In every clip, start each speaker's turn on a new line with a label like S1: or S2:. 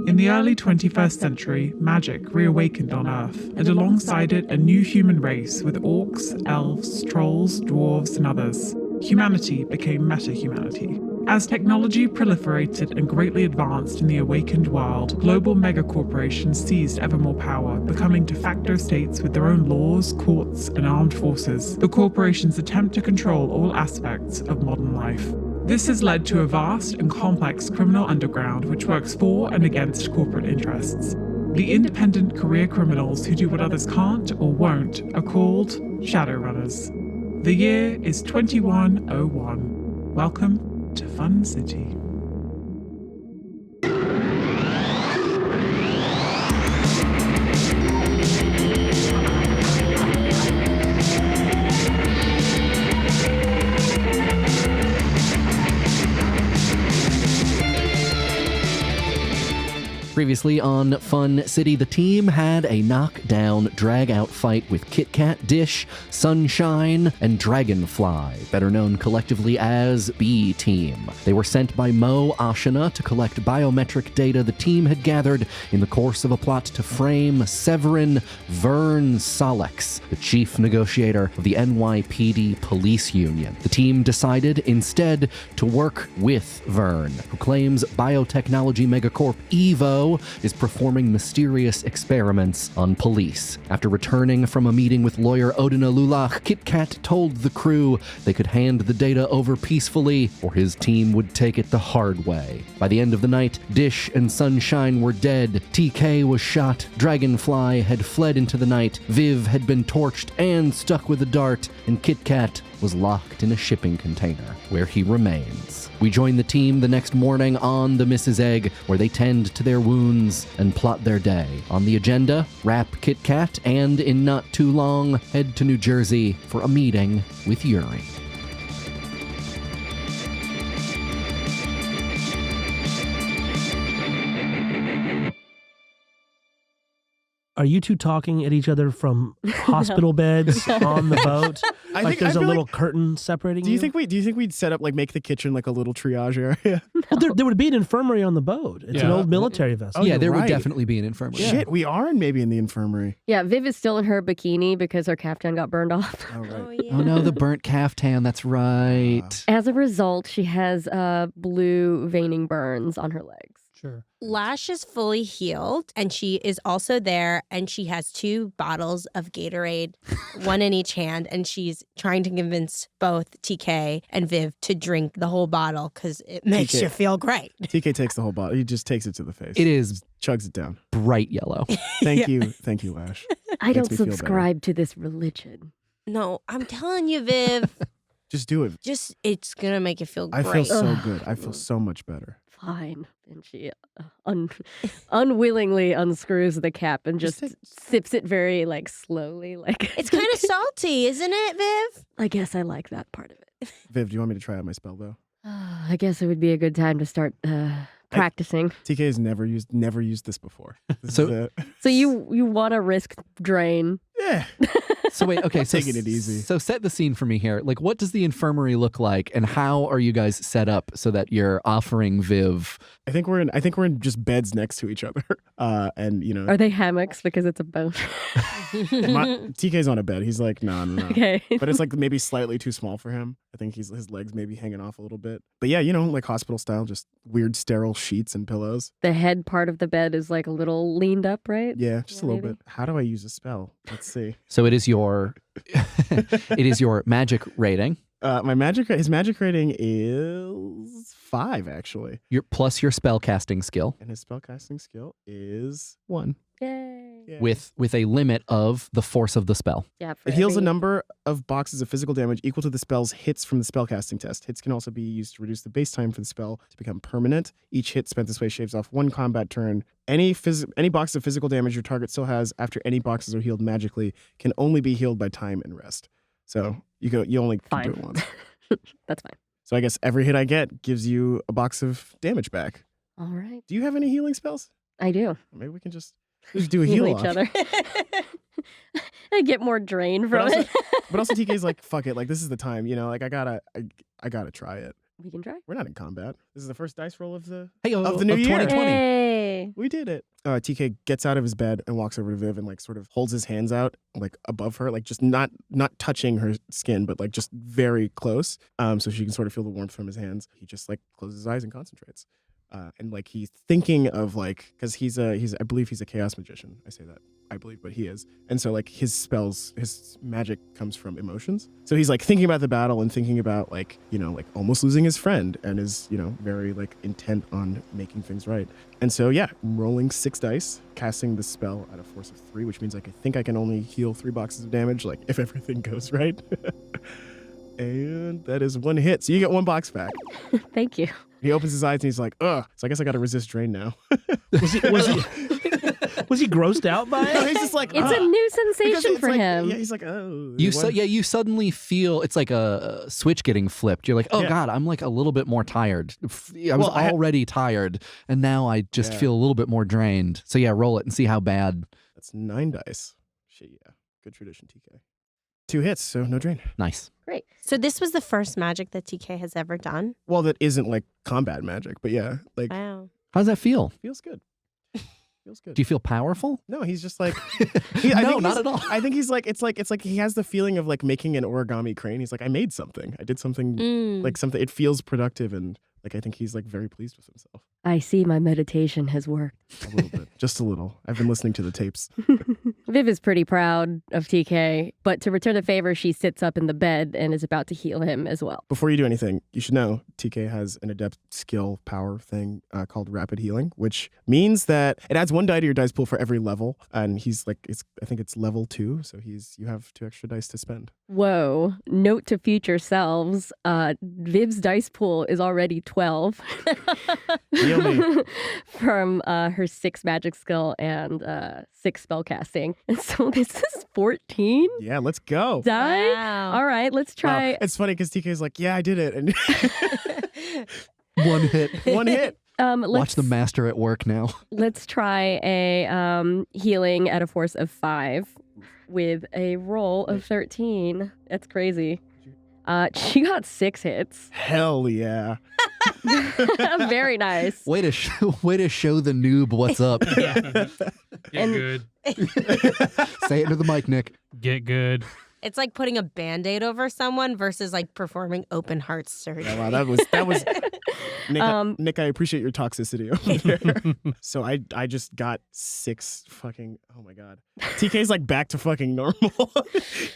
S1: In the early 21st century, magic reawakened on Earth, and alongside it a new human race with orcs, elves, trolls, dwarves, and others. Humanity became meta-humanity. As technology proliferated and greatly advanced in the awakened world, global megacorporations seized ever more power, becoming de facto states with their own laws, courts, and armed forces. The corporations attempt to control all aspects of modern life. This has led to a vast and complex criminal underground which works for and against corporate interests. The independent career criminals who do what others can't or won't are called Shadowrunners. The year is 2101. Welcome to Fun City.
S2: Previously on Fun City, the team had a knockdown, drag-out fight with Kit Kat, Dish, Sunshine, and Dragonfly, better known collectively as B-Team. They were sent by Mo Ashina to collect biometric data the team had gathered in the course of a plot to frame Severin Vern Solex, the chief negotiator of the NYPD Police Union. The team decided instead to work with Vern, who claims biotechnology megacorp Evo is performing mysterious experiments on police. After returning from a meeting with lawyer Odina Lulach, Kit Kat told the crew they could hand the data over peacefully, or his team would take it the hard way. By the end of the night, Dish and Sunshine were dead, TK was shot, Dragonfly had fled into the night, Viv had been torched and stuck with a dart, and Kit Kat was locked in a shipping container, where he remains. We join the team the next morning on the Mrs. Egg, where they tend to their wounds and plot their day. On the agenda, wrap Kit Kat, and in not too long, head to New Jersey for a meeting with Yuri.
S3: Are you two talking at each other from hospital beds on the boat? Like there's a little curtain separating you?
S4: Do you think we'd set up, like, make the kitchen like a little triage area?
S3: Well, there would be an infirmary on the boat. It's an old military vessel.
S2: Oh, yeah,
S4: you're
S2: there
S4: right.
S2: would definitely be an infirmary.
S4: Shit, we are maybe in the infirmary.
S5: Yeah, Viv is still in her bikini because her caftan got burned off.
S4: Oh, right.
S6: Oh, yeah.
S2: Oh no, the burnt caftan, that's right.
S5: As a result, she has blue veining burns on her legs.
S3: Sure.
S6: Lash is fully healed, and she is also there, and she has 2 bottles of Gatorade, one in each hand, and she's trying to convince both TK and Viv to drink the whole bottle because it makes
S4: TK.
S6: you feel great.
S4: TK takes the whole bottle. He just takes it to the face.
S2: It is
S4: Chugs it down.
S2: bright yellow.
S4: Thank you, Lash.
S5: I don't
S4: Makes me feel better.
S5: subscribe to this religion.
S6: No, I'm telling you, Viv,
S4: Just do it.
S6: it's going to make you feel
S4: I
S6: great.
S4: feel so good. I feel so much better.
S5: Fine. And she unwillingly unscrews the cap and just sips it very, slowly.
S6: It's kind of salty, isn't it, Viv?
S5: I guess I like that part of it.
S4: Viv, do you want me to try out my spell, though?
S5: I guess it would be a good time to start practicing.
S4: TK has never used this before.
S2: So-
S5: So you want to risk drain.
S4: Yeah.
S2: So wait, okay, so
S4: Taking it easy.
S2: So set the scene for me here. Like, what does the infirmary look like, and how are you guys set up so that you're offering Viv?
S4: I think we're in just beds next to each other. And
S5: Are they hammocks because it's a boat?
S4: TK's on a bed. He's like, no.
S5: Okay.
S4: But it's like maybe slightly too small for him. I think his legs maybe hanging off a little bit. But yeah, like hospital style, just weird sterile sheets and pillows.
S5: The head part of the bed is like a little leaned up, right?
S4: Yeah, just a little
S5: maybe.
S4: bit. How do I use a spell? Let's see.
S2: So it is your magic rating.
S4: His magic rating is 5, actually.
S2: Plus your spell casting skill
S4: And his spellcasting skill is 1.
S5: Yay.
S4: Yeah.
S2: with a limit of the force of the spell.
S5: Yeah. For
S4: It heals a
S5: every-
S4: number of boxes of physical damage equal to the spell's hits from the spellcasting test. Hits can also be used to reduce the base time for the spell to become permanent. Each hit spent this way shaves off 1 combat turn. Any box of physical damage your target still has after any boxes are healed magically can only be healed by time and rest. So you only can do it once.
S5: That's fine.
S4: So I guess every hit I get gives you a box of damage back.
S5: All right.
S4: Do you have any healing spells?
S5: I do.
S4: Maybe we can just do a
S5: Heal
S4: heal
S5: each
S4: off.
S5: other. I get more drain from
S4: also-
S5: it.
S4: But also TK's like, fuck it, like this is the time, like I gotta try it.
S5: We can try.
S4: We're not in combat. This is the first dice roll of the
S2: Hey,
S4: of the new year.
S2: 2020.
S5: Hey.
S4: We did it. TK gets out of his bed and walks over to Viv and like sort of holds his hands out like above her, like just not touching her skin, but like just very close, so she can sort of feel the warmth from his hands. He just like closes his eyes and concentrates, and like he's thinking of like because I believe he's a chaos magician. I say that I believe, but he is, and so like his magic comes from emotions. So he's like thinking about the battle and thinking about like like almost losing his friend, and is very like intent on making things right. And so yeah, rolling 6 dice, casting the spell at a force of 3, which means like I think I can only heal 3 boxes of damage, like if everything goes right. And that is 1 hit, so you get 1 box back.
S5: Thank you.
S4: He opens his eyes and he's like, ugh. So I guess I got to resist drain now.
S3: Was he grossed out by
S4: No,
S3: it?
S4: he's just like,
S5: It's a new
S4: Because
S5: sensation
S4: it's
S5: for
S4: like,
S5: him.
S4: Yeah, he's like, oh.
S2: You suddenly feel it's like a switch getting flipped. You're like, oh
S4: Yeah.
S2: God, I'm like a little bit more tired. I was
S4: Well, I-
S2: already tired, and now I just
S4: Yeah.
S2: feel a little bit more drained. So yeah, roll it and see how bad.
S4: That's 9 dice. Shit, yeah. Good tradition, TK. 2 hits, so no drain.
S2: Nice.
S5: Great.
S6: So this was the first magic that TK has ever done.
S4: Well, that isn't like combat magic, but yeah, like
S6: Wow.
S2: How does that feel?
S4: feels good. Feels good.
S2: Do you feel powerful?
S4: No, he's just like
S2: No, not at all.
S4: I think he's like it's like he has the feeling of like making an origami crane. He's like, I made something. I did something like something. It feels productive, and like I think he's like very pleased with himself.
S5: I see my meditation has worked.
S4: A little bit, just a little. I've been listening to the tapes.
S5: Viv is pretty proud of TK, but to return the favor, she sits up in the bed and is about to heal him as well.
S4: Before you do anything, you should know TK has an adept skill power thing called rapid healing, which means that it adds 1 die to your dice pool for every level, and he's like, I think it's level 2, so you have 2 extra dice to spend.
S5: Whoa. Note to future selves, Viv's dice pool is already 12
S4: Heal me.
S5: from her 6 magic skill and 6 spell casting. And so this is 14
S4: Yeah, let's go.
S5: die?
S6: Wow.
S5: All right, let's try.
S4: Wow. It's funny because TK's like, yeah, I did it, and
S2: 1 hit.
S4: 1 hit.
S2: Watch the master at work now.
S5: Let's try a healing at a force of 5 with a roll of 13. That's crazy. She got 6 hits.
S4: Hell yeah.
S5: Very nice.
S2: Way to show the noob what's up.
S7: Get good.
S2: Say it to the mic, Nick.
S7: Get good.
S6: It's like putting a Band-Aid over someone versus like performing open heart surgery.
S4: Yeah, wow, that was Nick, Nick, I appreciate your toxicity over there. So I just got 6 fucking, oh my God. TK's like back to fucking normal.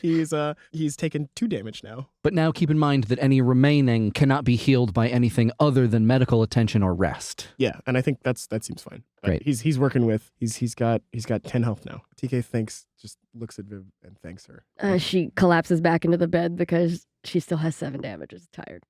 S4: He's taken 2 damage now.
S2: But now keep in mind that any remaining cannot be healed by anything other than medical attention or rest.
S4: Yeah, and I think that seems fine.
S2: Great.
S4: He's working with he's got 10 health now. TK just looks at Viv and thanks her.
S5: She collapses back into the bed because she still has 7 damage. Is tired.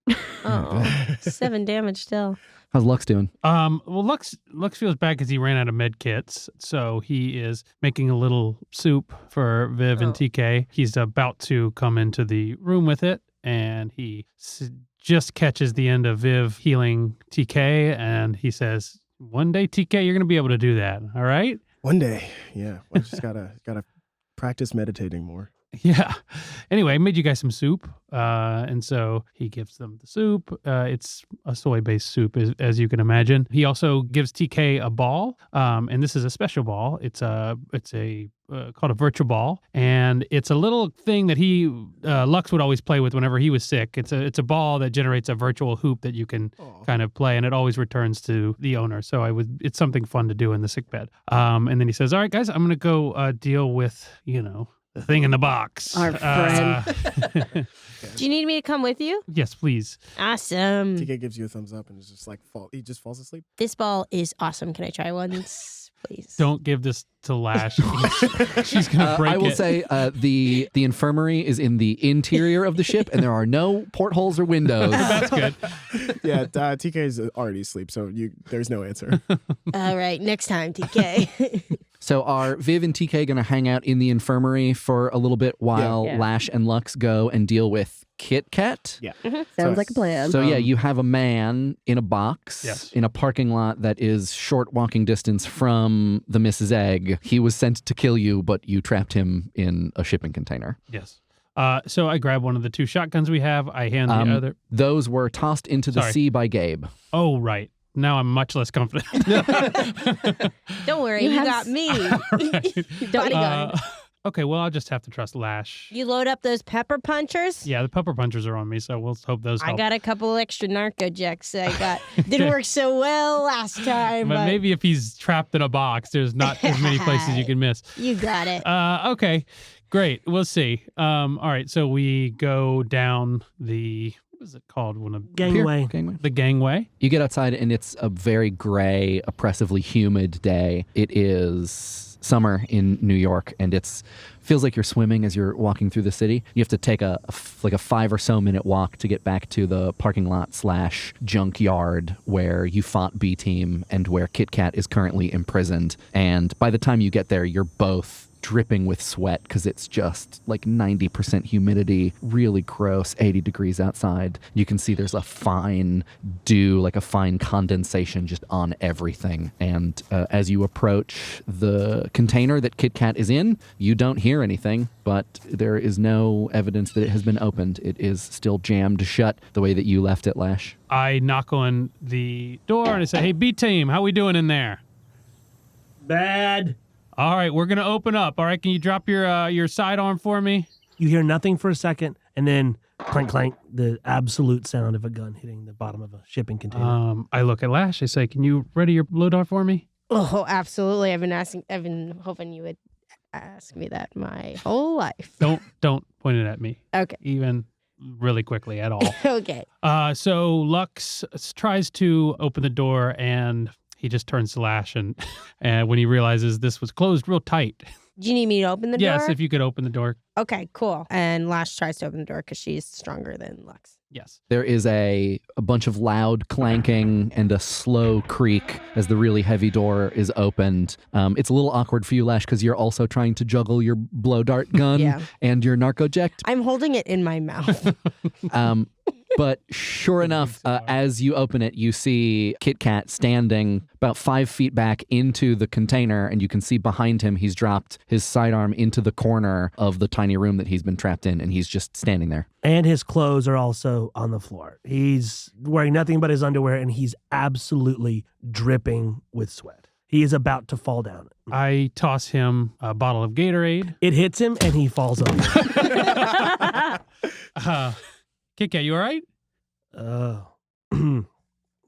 S6: Oh, 7 damage still.
S2: How's Lux doing?
S7: Well, Lux feels bad because he ran out of med kits, so he is making a little soup for Viv and TK. He's about to come into the room with it, and he just catches the end of Viv healing TK, and he says, "One day, TK, you're going to be able to do that. All right."
S4: One day, yeah. Well, I just gotta practice meditating more.
S7: Yeah. Anyway, I made you guys some soup. And so he gives them the soup. It's a soy-based soup, as you can imagine. He also gives TK a ball. And this is a special ball. It's called a virtual ball. And it's a little thing that Lux would always play with whenever he was sick. It's a ball that generates a virtual hoop that you can kind of play, and it always returns to the owner. So it's something fun to do in the sick bed. And then he says, all right, guys, I'm going to go deal with, the thing in the box.
S5: Our friend.
S6: Do you need me to come with you?
S7: Yes, please.
S6: Awesome.
S4: TK gives you a thumbs up and is just like he just falls asleep.
S6: This ball is awesome. Can I try once, please?
S7: Don't give this to Lash. She's gonna break it.
S2: I will say the infirmary is in the interior of the ship, and there are no portholes or windows.
S7: That's good.
S4: Yeah, TK is already asleep, so there's no answer.
S6: All right, next time, TK.
S2: So are Viv and TK going to hang out in the infirmary for a little bit while
S5: Yeah.
S2: Lash and Lux go and deal with Kit Kat?
S4: Yeah.
S5: Sounds like a plan.
S2: So yeah, you have a man in a box
S7: Yes.
S2: in a parking lot that is short walking distance from the Mrs. Egg. He was sent to kill you, but you trapped him in a shipping container.
S7: Yes. So I grab one of the 2 shotguns we have. I hand the other.
S2: Those were tossed into the sea by Gabe.
S7: Oh, right. Now I'm much less confident.
S6: Don't worry, you got me.
S5: Bodyguard.
S7: Okay, well, I'll just have to trust Lash.
S6: You load up those pepper punchers?
S7: Yeah, the pepper punchers are on me, so we'll hope those help.
S6: I got a couple extra narco jacks I got. Didn't work so well last time.
S7: But maybe if he's trapped in a box, there's not as many places you can miss.
S6: You got it.
S7: Okay, great. We'll see. All right, so we go down the... What is it called?
S3: Gangway.
S7: The gangway.
S2: You get outside and it's a very gray, oppressively humid day. It is summer in New York and it's feels like you're swimming as you're walking through the city. You have to take a 5 or so minute walk to get back to the parking lot / junkyard where you fought B Team and where Kit Kat is currently imprisoned. And by the time you get there, you're both dripping with sweat because it's just like 90% humidity, really gross, 80 degrees outside. You can see there's a fine dew, like a fine condensation just on everything. And as you approach the container that Kit Kat is in, you don't hear anything, but there is no evidence that it has been opened. It is still jammed shut the way that you left it, Lash.
S7: I knock on the door and I say, "Hey, B Team, how we doing in there?"
S3: Bad.
S7: All right, we're going to open up. All right, can you drop your sidearm for me?
S3: You hear nothing for a second, and then clank, clank, the absolute sound of a gun hitting the bottom of a shipping container.
S7: I look at Lash. I say, "Can you ready your loadout for me?"
S6: Oh, absolutely. I've been hoping you would ask me that my whole life.
S7: Don't point it at me.
S6: Okay.
S7: Even really quickly at all.
S6: Okay.
S7: So Lux tries to open the door and he just turns to Lash and when he realizes this was closed real tight.
S6: Do you need me to open the door?
S7: Yes, if you could open the door.
S6: Okay, cool. And Lash tries to open the door because she's stronger than Lux.
S7: Yes.
S2: There is a bunch of loud clanking and a slow creak as the really heavy door is opened. It's a little awkward for you, Lash, because you're also trying to juggle your blow dart gun and your narco-ject.
S6: I'm holding it in my mouth.
S2: But sure enough, as you open it, you see Kit Kat standing about 5 feet back into the container, and you can see behind him he's dropped his sidearm into the corner of the tiny room that he's been trapped in, and he's just standing there.
S3: And his clothes are also on the floor. He's wearing nothing but his underwear, and he's absolutely dripping with sweat. He is about to fall down.
S7: I toss him a bottle of Gatorade.
S3: It hits him, and he falls over.
S7: Kit Kat, you all right?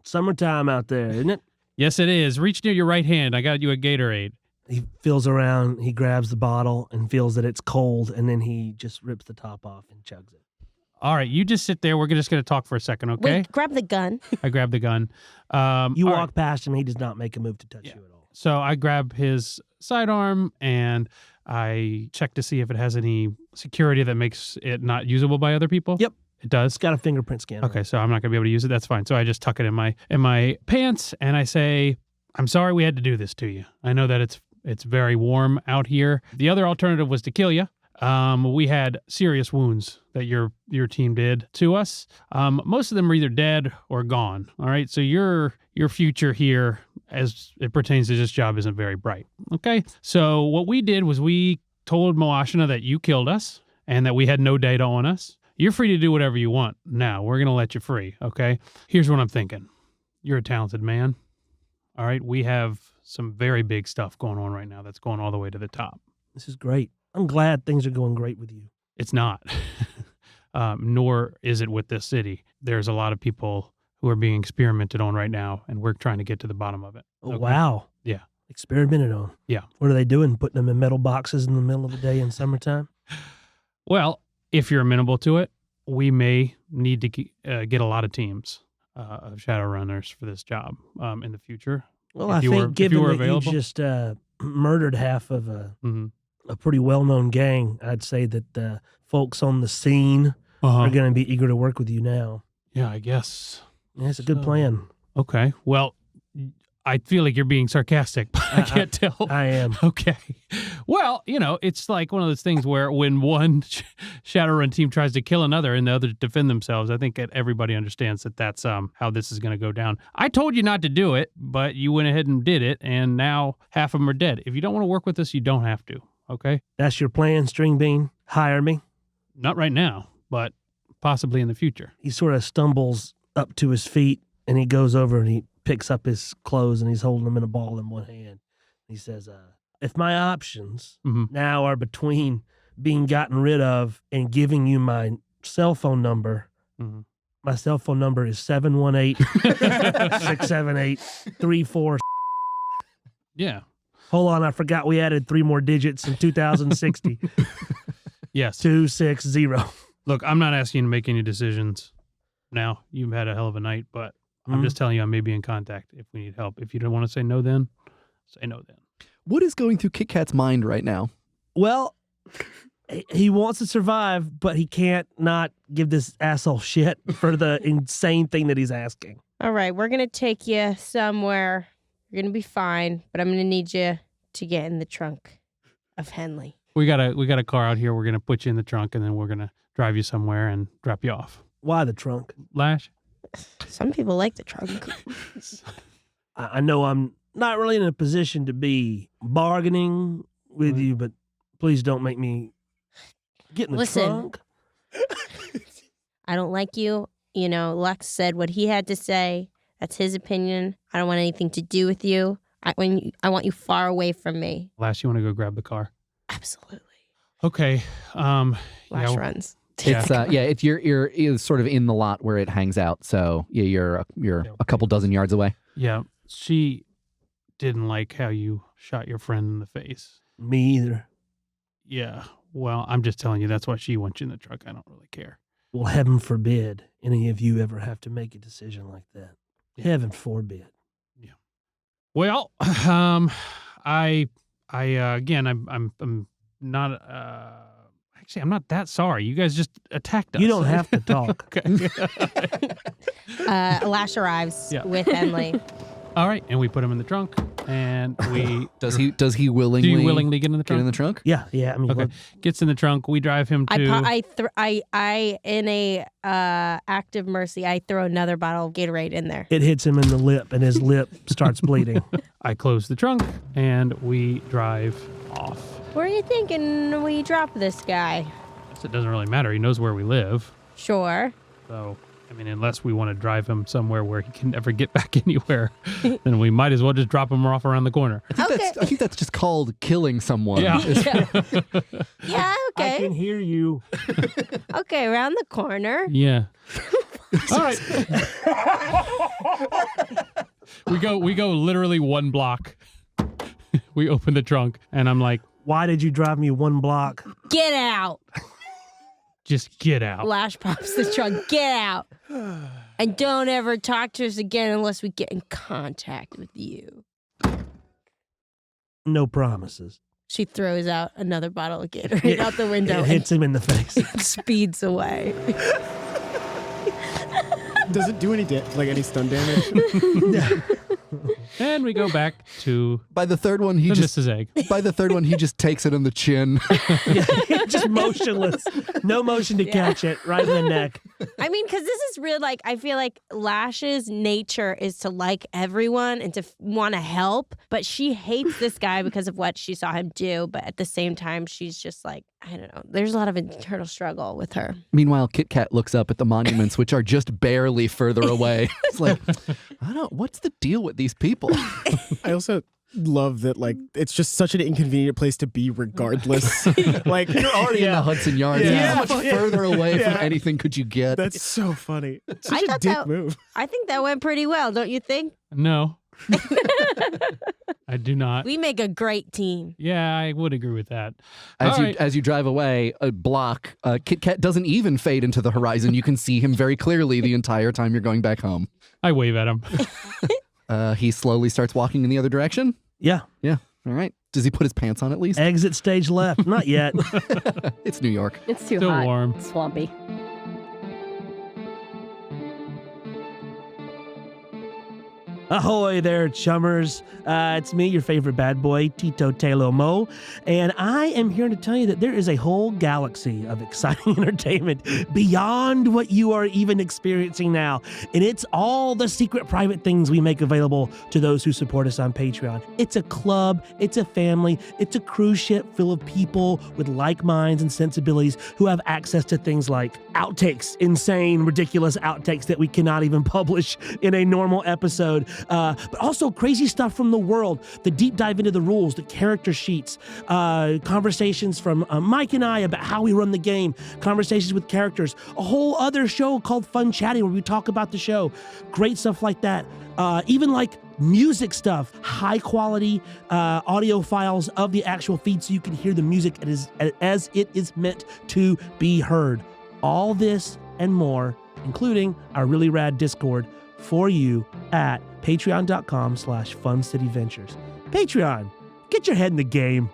S3: Summertime out there, isn't it?
S7: Yes, it is. Reach near your right hand. I got you a Gatorade.
S3: He feels around, he grabs the bottle and feels that it's cold, and then he just rips the top off and chugs it.
S7: All right, you just sit there. We're just going to talk for a second, okay?
S6: Wait, grab the gun.
S7: I grab the gun.
S3: You walk past him, he does not make a move to touch you at all.
S7: So I grab his sidearm and I check to see if it has any security that makes it not usable by other people.
S3: Yep.
S7: It does.
S3: It's got a fingerprint scanner.
S7: Okay, so I'm not gonna be able to use it. That's fine. So I just tuck it in my pants and I say, "I'm sorry we had to do this to you. I know that it's very warm out here. The other alternative was to kill you. We had serious wounds that your team did to us. Most of them are either dead or gone. All right, so your future here, as it pertains to this job, isn't very bright. Okay, so what we did was we told Moashina that you killed us and that we had no data on us. You're free to do whatever you want. Now, we're going to let you free, okay? Here's what I'm thinking. You're a talented man. All right? We have some very big stuff going on right now that's going all the way to the top.
S3: This is great. I'm glad things are going great with you.
S7: It's not. Nor is it with this city. There's a lot of people who are being experimented on right now, and we're trying to get to the bottom of it.
S3: Oh, wow.
S7: Yeah.
S3: Experimented on.
S7: Yeah.
S3: What are they doing? Putting them in metal boxes in the middle of the day in summertime?
S7: Well, if you're amenable to it, we may need to get a lot of teams of Shadowrunners for this job in the future.
S3: Well, I think given that you just murdered half of a pretty well-known gang, I'd say that folks on the scene are going to be eager to work with you now.
S7: Yeah, I guess.
S3: Yeah, it's a good plan.
S7: Okay. Well, I feel like you're being sarcastic, but I can't tell.
S3: I am.
S7: Okay. Well, it's like one of those things where when one Shadowrun team tries to kill another and the other defend themselves, I think that everybody understands that that's how this is going to go down. I told you not to do it, but you went ahead and did it, and now half of them are dead. If you don't want to work with us, you don't have to, okay?
S3: That's your plan, String Bean? Hire me?
S7: Not right now, but possibly in the future.
S3: He sort of stumbles up to his feet and he goes over and he picks up his clothes and he's holding them in a ball in one hand. He says, if my options now are between being gotten rid of and giving you my cell phone number, my cell phone number is 718-678-34.
S7: Yeah.
S3: Hold on, I forgot we added 3 more digits in 2060.
S7: Yes.
S3: 260.
S7: Look, I'm not asking you to make any decisions now. You've had a hell of a night, but I'm just telling you I may be in contact if we need help. If you don't want to say no then, say no then.
S2: What is going through Kit Kat's mind right now?
S3: Well, he wants to survive, but he can't not give this asshole shit for the insane thing that he's asking.
S6: All right, we're going to take you somewhere. You're going to be fine, but I'm going to need you to get in the trunk of Henley.
S7: We got a car out here. We're going to put you in the trunk, and then we're going to drive you somewhere and drop you off.
S3: Why the trunk?
S7: Lash?
S6: Some people like the trunk.
S3: I know I'm not really in a position to be bargaining with you, but please don't make me get in the trunk.
S6: I don't like you. You know, Luxe said what he had to say. That's his opinion. I don't want anything to do with you. I want you far away from me.
S7: Lash, you want to go grab the car?
S6: Absolutely.
S7: Okay.
S6: Lash runs.
S2: It's it's you're sort of in the lot where it hangs out. So you're a couple dozen yards away.
S7: Yeah. She didn't like how you shot your friend in the face.
S3: Me either.
S7: Yeah. Well, I'm just telling you that's why she wants you in the truck. I don't really care.
S3: Well, heaven forbid any of you ever have to make a decision like that. Heaven forbid.
S7: Yeah. Well, I again, I'm not. Actually, I'm not that sorry. You guys just attacked us.
S3: You don't have to talk.
S7: Okay.
S6: Lash arrives with Henley.
S7: All right, and we put him in the trunk, and we
S2: does he willingly?
S7: Do you willingly get in the trunk?
S2: Get in the trunk?
S3: Yeah. I mean,
S7: okay. Gets in the trunk. We drive him to.
S6: I in a act of mercy, I throw another bottle of Gatorade in there.
S3: It hits him in the lip, and his lip starts bleeding.
S7: I close the trunk, and we drive off.
S6: Where are you thinking we drop this guy?
S7: It doesn't really matter. He knows where we live.
S6: Sure.
S7: So, I mean, unless we want to drive him somewhere where he can never get back anywhere, then we might as well just drop him off around the corner.
S2: I think that's just called killing someone.
S7: Yeah.
S6: Yeah, okay.
S3: I can hear you.
S6: Okay, around the corner.
S7: Yeah. All right. We go literally 1 block. We open the trunk, and I'm like,
S3: why did you drive me 1 block?
S6: Get out.
S7: Just get out.
S6: Lash pops the trunk. Get out. And don't ever talk to us again unless we get in contact with you.
S3: No promises.
S6: She throws out another bottle of Gatorade out the window.
S3: It hits him in the face.
S6: And speeds away.
S4: Does it do any stun damage?
S7: And we go back to
S2: by the third one he just takes it on the chin.
S3: Just motionless. No motion to catch it. Right in the neck.
S6: I mean, because this is real, I feel like Lash's nature is to like everyone and to want to help, but she hates this guy because of what she saw him do. But at the same time, she's just like, I don't know. There's a lot of internal struggle with her.
S2: Meanwhile, Kit Kat looks up at the monuments, which are just barely further away. It's like, what's the deal with these people?
S4: I also love that, it's just such an inconvenient place to be regardless.
S2: You're already in the Hudson Yards.
S4: Yeah.
S2: How much further away from anything could you get?
S4: That's so funny. It's such a dick move.
S6: I think that went pretty well, don't you think?
S7: No. I do not.
S6: We make a great team.
S7: Yeah, I would agree with that.
S2: As you drive away a block, Kit Kat doesn't even fade into the horizon. You can see him very clearly the entire time you're going back home.
S7: I wave at him.
S2: He slowly starts walking in the other direction?
S3: Yeah.
S2: All right. Does he put his pants on at least?
S3: Exit stage left. Not yet.
S2: It's New York.
S5: It's too
S7: Still
S5: hot.
S7: warm.
S5: Swampy.
S3: Ahoy there, chummers. It's me, your favorite bad boy, Tito Telo Mo, and I am here to tell you that there is a whole galaxy of exciting entertainment beyond what you are even experiencing now, and it's all the secret private things we make available to those who support us on Patreon. It's a club, it's a family, it's a cruise ship full of people with like minds and sensibilities who have access to things like outtakes, insane, ridiculous outtakes that we cannot even publish in a normal episode, but also crazy stuff from the world, the deep dive into the rules, the character sheets, conversations from Mike and I about how we run the game, conversations with characters, a whole other show called Fun Chatting where we talk about the show, great stuff like that, even like music stuff, high quality audio files of the actual feed so you can hear the music as it is meant to be heard. All this and more, including our really rad Discord, for you at patreon.com/FunCityVentures. Patreon, get your head in the game.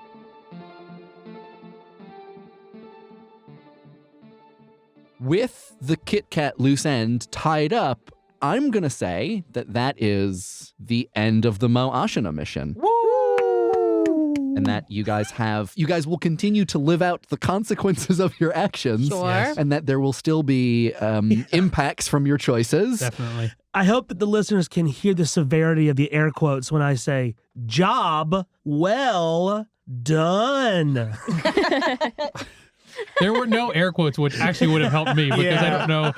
S2: With the Kit Kat loose end tied up, I'm going to say that is the end of the Mo Ashina mission.
S3: Woo!
S2: And that you guys will continue to live out the consequences of your actions.
S6: Sure.
S7: Yes.
S2: And that there will still be impacts from your choices.
S7: Definitely.
S3: I hope that the listeners can hear the severity of the air quotes when I say, job well done.
S7: There were no air quotes, which actually would have helped me because I don't know.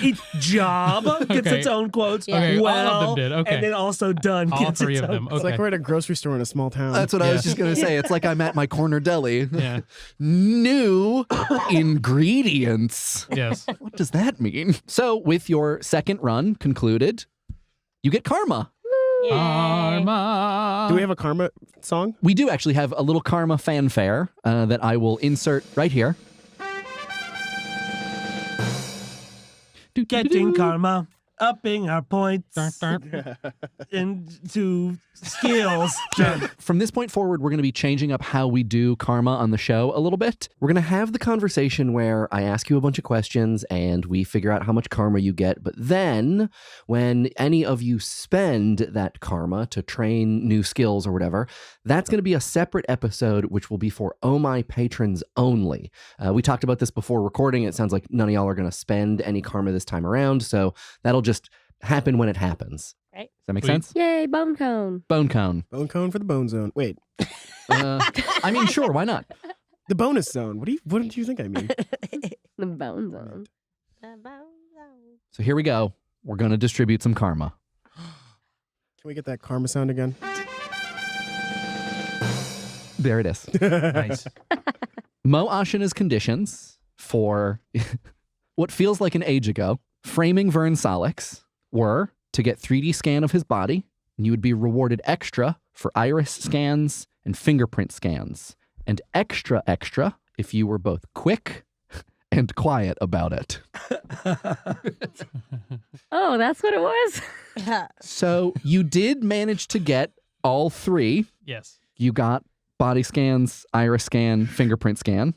S3: Each job gets
S7: Okay.
S3: its own quotes.
S6: Yeah.
S7: Okay, all
S3: Well,
S7: of them did. Okay.
S3: And then also done
S7: All
S3: gets
S7: three
S3: its
S7: of
S3: own.
S7: them.
S4: It's like
S7: Okay.
S4: we're at a grocery store in a small town.
S2: That's what I was
S7: Yeah.
S2: just going to say. It's like I'm at my corner deli.
S7: Yeah.
S2: New ingredients.
S7: Yes.
S2: What does that mean? So, with your second run concluded, you get karma.
S7: Karma.
S4: Do we have a karma song?
S2: We do actually have a little karma fanfare that I will insert right here.
S3: Getting karma, upping our points
S7: Dun, dun.
S3: into skills.
S2: From this point forward, we're going to be changing up how we do karma on the show a little bit. We're going to have the conversation where I ask you a bunch of questions and we figure out how much karma you get. But then when any of you spend that karma to train new skills or whatever, that's going to be a separate episode, which will be for Oh My Patrons only. We talked about this before recording. It sounds like none of y'all are going to spend any karma this time around. So that'll just happen when it happens.
S6: Right.
S2: Does that make
S7: Sweet.
S2: sense?
S5: Yay, bone cone.
S2: Bone cone.
S4: Bone cone for the bone zone. Wait,
S2: I mean, sure, why not?
S4: the bonus zone. What do you think I mean?
S5: The bone zone.
S2: So here we go. We're going to distribute some karma.
S4: Can we get that karma sound again?
S2: There it is.
S7: Nice.
S2: Mo Ashina's conditions for what feels like an age ago, framing Vern Solix, were to get 3D scan of his body, and you would be rewarded extra for iris scans and fingerprint scans, and extra if you were both quick and quiet about it.
S5: Oh, that's what it was?
S2: So you did manage to get all three.
S7: Yes.
S2: You got body scans, iris scan, fingerprint scan.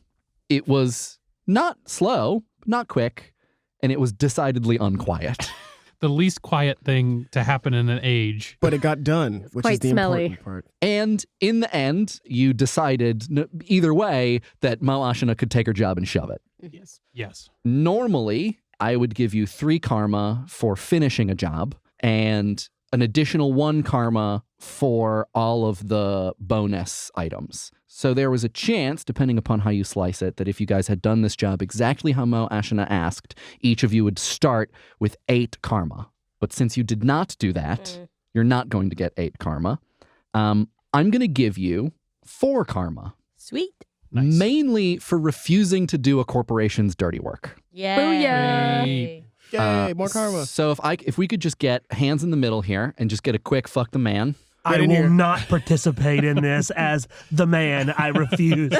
S2: It was not slow, not quick, and it was decidedly unquiet.
S7: The least quiet thing to happen in an age.
S4: But it got done, which is
S5: quite
S4: the
S5: smelly.
S4: important part.
S2: And in the end, you decided either way that Mo Ashina could take her job and shove it.
S4: Yes.
S7: Yes.
S2: Normally, I would give you 3 karma for finishing a job and an additional 1 karma for all of the bonus items. So there was a chance, depending upon how you slice it, that if you guys had done this job exactly how Mo Ashina asked, each of you would start with 8 karma. But since you did not do that, you're not going to get 8 karma. I'm going to give you 4 karma.
S6: Sweet.
S7: Nice.
S2: Mainly for refusing to do a corporation's dirty work.
S5: Booyah.
S7: Sweet.
S4: Yay, more karma.
S2: So if we could just get hands in the middle here and just get a quick fuck the man.
S3: I
S4: in
S3: will
S4: here.
S3: not participate in this as the man. I refuse.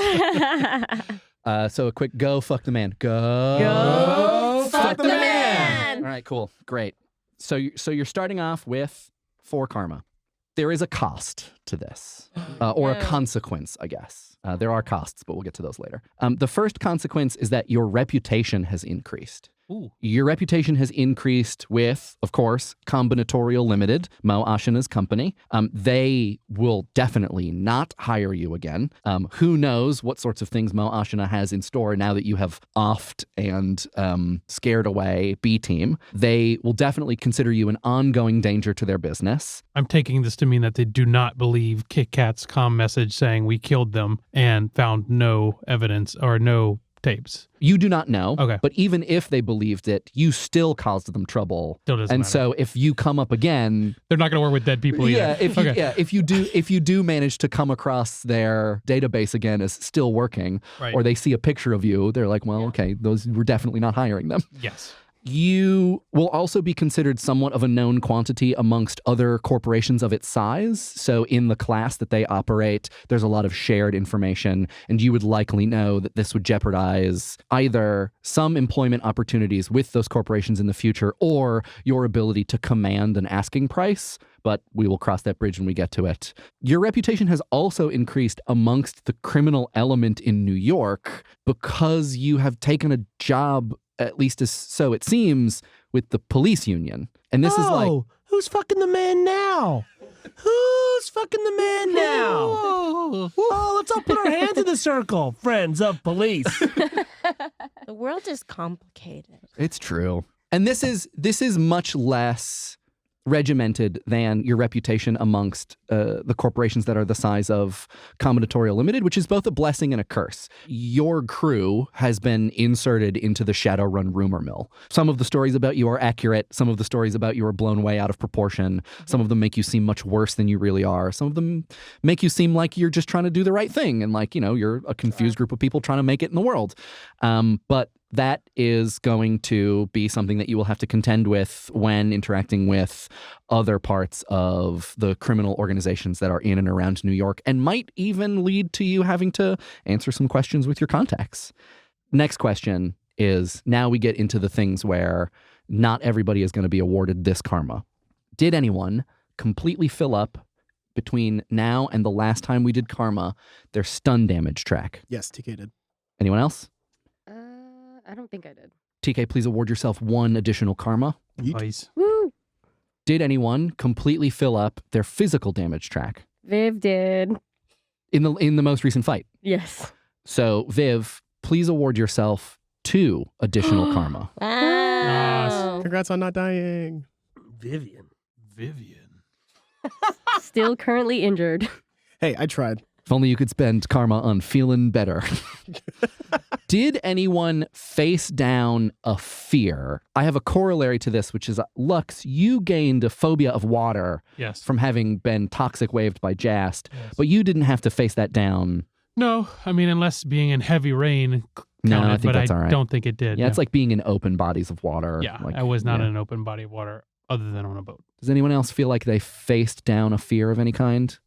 S2: So a quick go fuck the man.
S5: Go
S6: fuck the man.
S2: All right, cool. Great. So you're starting off with 4 karma. There is a cost to this, or a consequence, I guess. There are costs, but we'll get to those later. The first consequence is that your reputation has increased.
S7: Ooh.
S2: Your reputation has increased with, of course, Combinatorial Limited, Mo Ashina's company. They will definitely not hire you again. Who knows what sorts of things Mo Ashina has in store now that you have offed and scared away B Team. They will definitely consider you an ongoing danger to their business.
S7: I'm taking this to mean that they do not believe Kit Kat's comm message saying we killed them and found no evidence or no tapes.
S2: You do not know.
S7: Okay.
S2: But even if they believed it, you still caused them trouble.
S7: Still doesn't
S2: and
S7: matter.
S2: so if you come up again,
S7: They're not going to work with dead people either.
S2: if you do manage to come across their database again as still working,
S7: Right.
S2: or they see a picture of you, they're like, well, okay, those we're definitely not hiring them.
S7: Yes.
S2: You will also be considered somewhat of a known quantity amongst other corporations of its size. So in the class that they operate, there's a lot of shared information, and you would likely know that this would jeopardize either some employment opportunities with those corporations in the future or your ability to command an asking price. But we will cross that bridge when we get to it. Your reputation has also increased amongst the criminal element in New York because you have taken a job, at least as so it seems, with the police union. And this is like,
S3: who's fucking the man now? Who's fucking the man now? Oh, let's all put our hands in the circle, friends of police.
S6: The world is complicated.
S2: it's true. And this is much less regimented than your reputation amongst the corporations that are the size of Combinatorial Limited, which is both a blessing and a curse. Your crew has been inserted into the Shadowrun rumor mill. Some of the stories about you are accurate. Some of the stories about you are blown way out of proportion. Some of them make you seem much worse than you really are. Some of them make you seem like you're just trying to do the right thing and like, you're a confused group of people trying to make it in the world. But that is going to be something that you will have to contend with when interacting with other parts of the criminal organizations that are in and around New York, and might even lead to you having to answer some questions with your contacts. Next question is, now we get into the things where not everybody is going to be awarded this karma. Did anyone completely fill up between now and the last time we did karma their stun damage track?
S4: Yes, TK did.
S2: Anyone else?
S5: I don't think I did.
S2: TK, please award yourself one additional karma.
S7: Nice.
S5: Woo!
S2: Did anyone completely fill up their physical damage track
S5: Viv did.
S2: in the most recent fight?
S5: Yes.
S2: So, Viv, please award yourself 2 additional karma.
S6: Wow.
S4: Congrats on not dying.
S3: Vivian.
S5: Still currently injured.
S4: Hey, I tried.
S2: If only you could spend karma on feeling better. Did anyone face down a fear? I have a corollary to this, which is, Lux, you gained a phobia of water
S7: Yes.
S2: from having been toxic waved by Jast, but you didn't have to face that down.
S7: No, I mean, unless being in heavy rain
S2: No,
S7: counted,
S2: I think
S7: but
S2: that's
S7: I
S2: all right.
S7: don't think it did.
S2: Yeah, it's like being in open bodies of water.
S7: Yeah,
S2: Like,
S7: I was not
S2: yeah.
S7: in an open body of water other than on a boat.
S2: Does anyone else feel like they faced down a fear of any kind?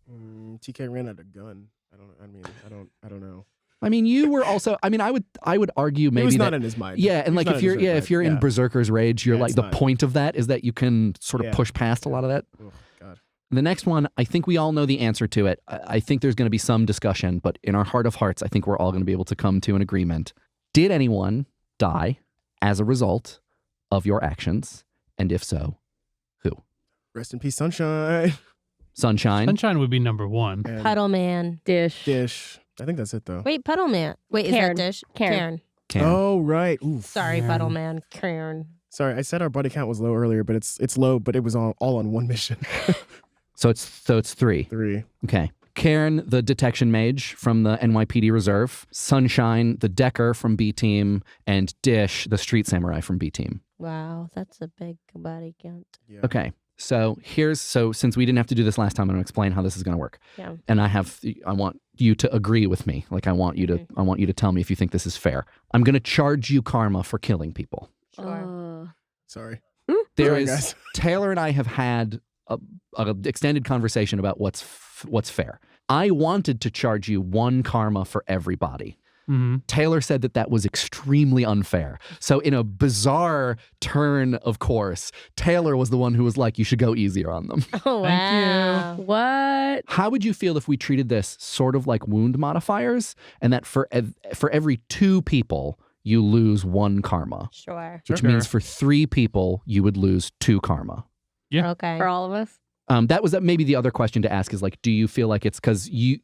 S4: TK ran out of gun. I don't know.
S2: I mean, you were also. I mean, I would argue maybe
S4: It was
S2: that,
S4: not in his mind.
S2: Yeah,
S4: It
S2: and
S4: was
S2: like
S4: not
S2: if
S4: in
S2: you're
S4: his right
S2: if you're
S4: mind.
S2: in Berserker's Rage, you're
S4: Yeah,
S2: like
S4: it's
S2: the
S4: not.
S2: point of that is that you can sort of
S4: Yeah.
S2: push past a lot of that.
S4: Oh, God.
S2: The next one, I think we all know the answer to it. I think there's going to be some discussion, but in our heart of hearts, I think we're all going to be able to come to an agreement. Did anyone die as a result of your actions? And if so, who?
S4: Rest in peace, Sunshine.
S2: Sunshine.
S7: Sunshine would be number 1.
S4: And
S6: Puddle Man.
S4: Dish. I think that's it, though.
S6: Wait, Puddle Man. Wait, is
S5: Cairn.
S6: that Dish?
S5: Cairn.
S2: Karen.
S4: Oh, right. Oof.
S6: Sorry, Puddle Man. Cairn.
S4: Sorry, I said our body count was low earlier, but it's low, but it was all on one mission.
S2: So it's 3.
S4: 3.
S2: Okay. Cairn, the detection mage from the NYPD Reserve. Sunshine, the decker from B Team. And Dish, the street samurai from B Team.
S6: Wow, that's a big body count.
S4: Yeah.
S2: Okay. So since we didn't have to do this last time, I'm going to explain how this is going to work.
S6: Yeah.
S2: And I want you to agree with me. Like I want you to tell me if you think this is fair. I'm going to charge you karma for killing people.
S6: Sure.
S4: Sorry.
S2: There
S4: Sorry,
S2: is
S4: guys.
S2: Taylor and I have had a extended conversation about what's fair. I wanted to charge you 1 karma for everybody.
S7: Mm-hmm.
S2: Taylor said that was extremely unfair. So in a bizarre turn of course, Taylor was the one who was like, you should go easier on them.
S6: Oh, wow.
S5: What?
S2: How would you feel if we treated this sort of like wound modifiers, and that for every 2 people you lose 1 karma,
S6: Sure.
S2: which
S7: Sure.
S2: means for 3 people, you would lose 2 karma.
S7: Yeah.
S6: Okay.
S5: For all of us.
S2: That was maybe the other question to ask is like, do you feel like it's because you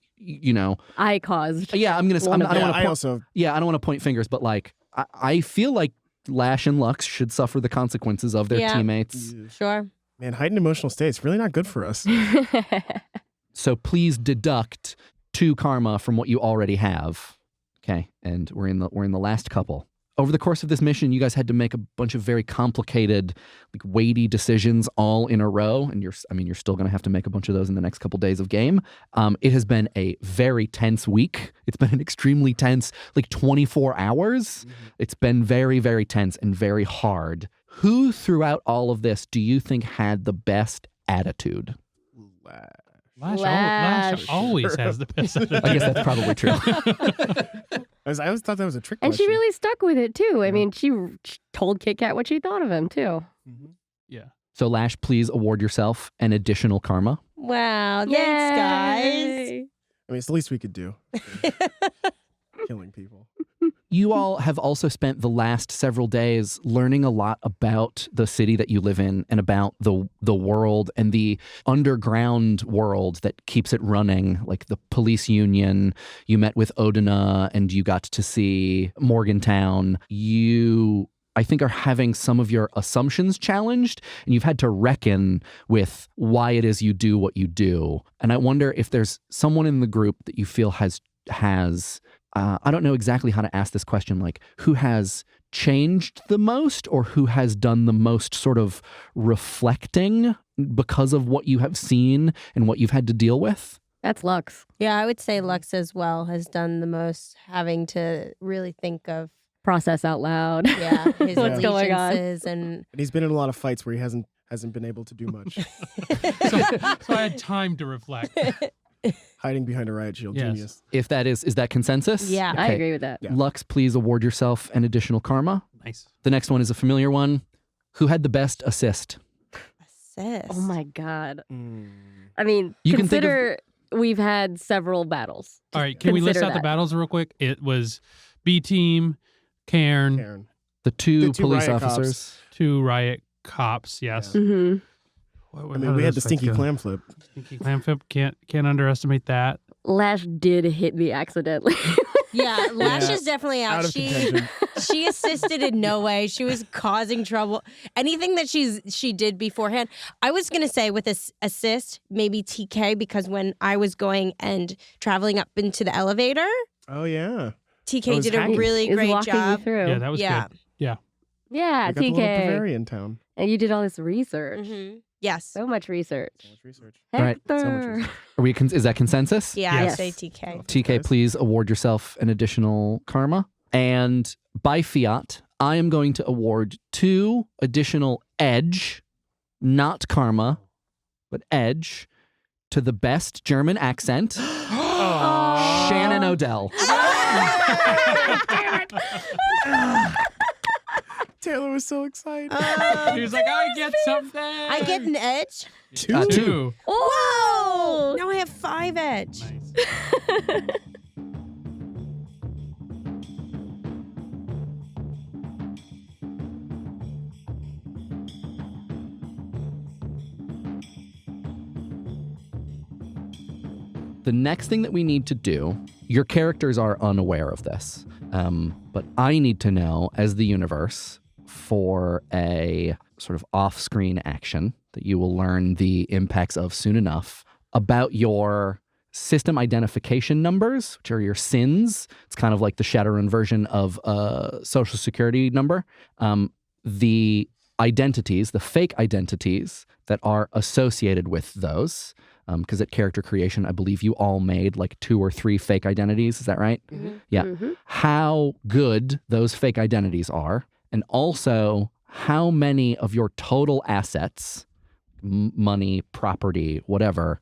S2: know?
S5: I caused.
S2: Yeah, I don't want
S4: I
S2: to.
S4: also
S2: Yeah, I don't want to point fingers, but like, I feel like Lash and Luxe should suffer the consequences of their
S6: Yeah.
S2: teammates.
S6: Sure.
S4: man, heightened emotional states really not good for us.
S2: So please deduct 2 karma from what you already have. Okay, and we're in the last couple. Over the course of this mission, you guys had to make a bunch of very complicated, like weighty decisions all in a row, and you're still going to have to make a bunch of those in the next couple days of game. It has been a very tense week. It's been an extremely tense, like 24 hours. It's been very, very tense and very hard. Who throughout all of this do you think had the best attitude?
S7: Lash always has the best.
S2: I guess that's probably true.
S4: I always thought that was a trick
S5: And she
S4: question.
S5: really stuck with it too. I mean, she told Kit Kat what she thought of him too.
S7: Yeah.
S2: So Lash, please award yourself an additional karma.
S6: Wow. Thanks, guys.
S5: Yay!
S4: I mean, it's the least we could do. Killing people.
S2: You all have also spent the last several days learning a lot about the city that you live in and about the world and the underground world that keeps it running, like the police union. You met with Odina and you got to see Morgantown. You, I think, are having some of your assumptions challenged, and you've had to reckon with why it is you do what you do. And I wonder if there's someone in the group that you feel has I don't know exactly how to ask this question, like who has changed the most or who has done the most sort of reflecting because of what you have seen and what you've had to deal with?
S5: That's Luxe.
S6: Yeah, I would say Luxe as well has done the most, having to really think of
S5: Process out loud.
S6: his
S5: What's going on?
S6: allegiances and
S4: And he's been in a lot of fights where he hasn't been able to do much.
S7: So I had time to reflect.
S4: Hiding behind a riot shield,
S7: Yes.
S4: genius.
S2: Is that consensus?
S6: Yeah.
S5: I
S2: Okay.
S5: agree with that.
S4: Yeah.
S2: Lux, please award yourself an additional karma.
S7: Nice.
S2: The next one is a familiar one. Who had the best assist?
S6: assist.
S5: Oh my God.
S4: Mm.
S5: I mean,
S2: You can think of-
S5: consider we've had several battles.
S7: All right. Can we list
S5: Consider
S7: out the
S5: that.
S7: battles real quick? It was B Team, Cairn,
S4: Karen.
S2: The two
S4: The two
S2: police
S4: riot cops.
S2: officers.
S7: 2 riot cops. Yes.
S5: Mm-hmm.
S4: I mean, we had the stinky clam flip.
S7: Stinky clam flip. Can't underestimate that.
S5: Lash did hit me accidentally.
S6: Yeah, Lash
S4: Yeah.
S6: is definitely out.
S4: Out of contention.
S6: She assisted in no way. She was causing trouble. Anything that she did beforehand. I was gonna say with this assist, maybe TK, because when I was going and traveling up into the elevator,
S4: Oh, yeah.
S6: TK
S4: was
S6: did a
S4: hacking.
S6: really
S5: He was
S6: great
S5: walking
S6: job.
S5: you through.
S7: Yeah, that was
S6: Yeah.
S7: good. Yeah.
S5: Yeah,
S4: We got the little
S5: TK.
S4: Bavarian town.
S5: And you did all this research.
S6: Mhm. Yes.
S5: So much research.
S4: So much research.
S2: All right.
S5: Hector.
S4: So much research.
S2: Are we? Is that consensus?
S6: Yeah, I
S7: Yes.
S6: would say TK.
S2: TK,
S4: Guys.
S2: please award yourself an additional karma. And by fiat, I am going to award 2 additional edge, not karma, but edge, to the best German accent, Shannon Odell.
S4: Taylor was so excited.
S7: He was like, I get something.
S6: I get an edge.
S4: 2?
S7: 2.
S6: Whoa! Now I have 5 edge.
S7: Nice.
S2: The next thing that we need to do, your characters are unaware of this, but I need to know, as the universe, for a sort of off-screen action that you will learn the impacts of soon enough, about your system identification numbers, which are your SINs. It's kind of like the Shadowrun version of a social security number. The identities, the fake identities that are associated with those. Because at character creation, I believe you all made like 2 or 3 fake identities. Is that right?
S6: Mhm.
S2: Yeah.
S5: Mhm.
S2: How good those fake identities are, and also how many of your total assets, money, property, whatever,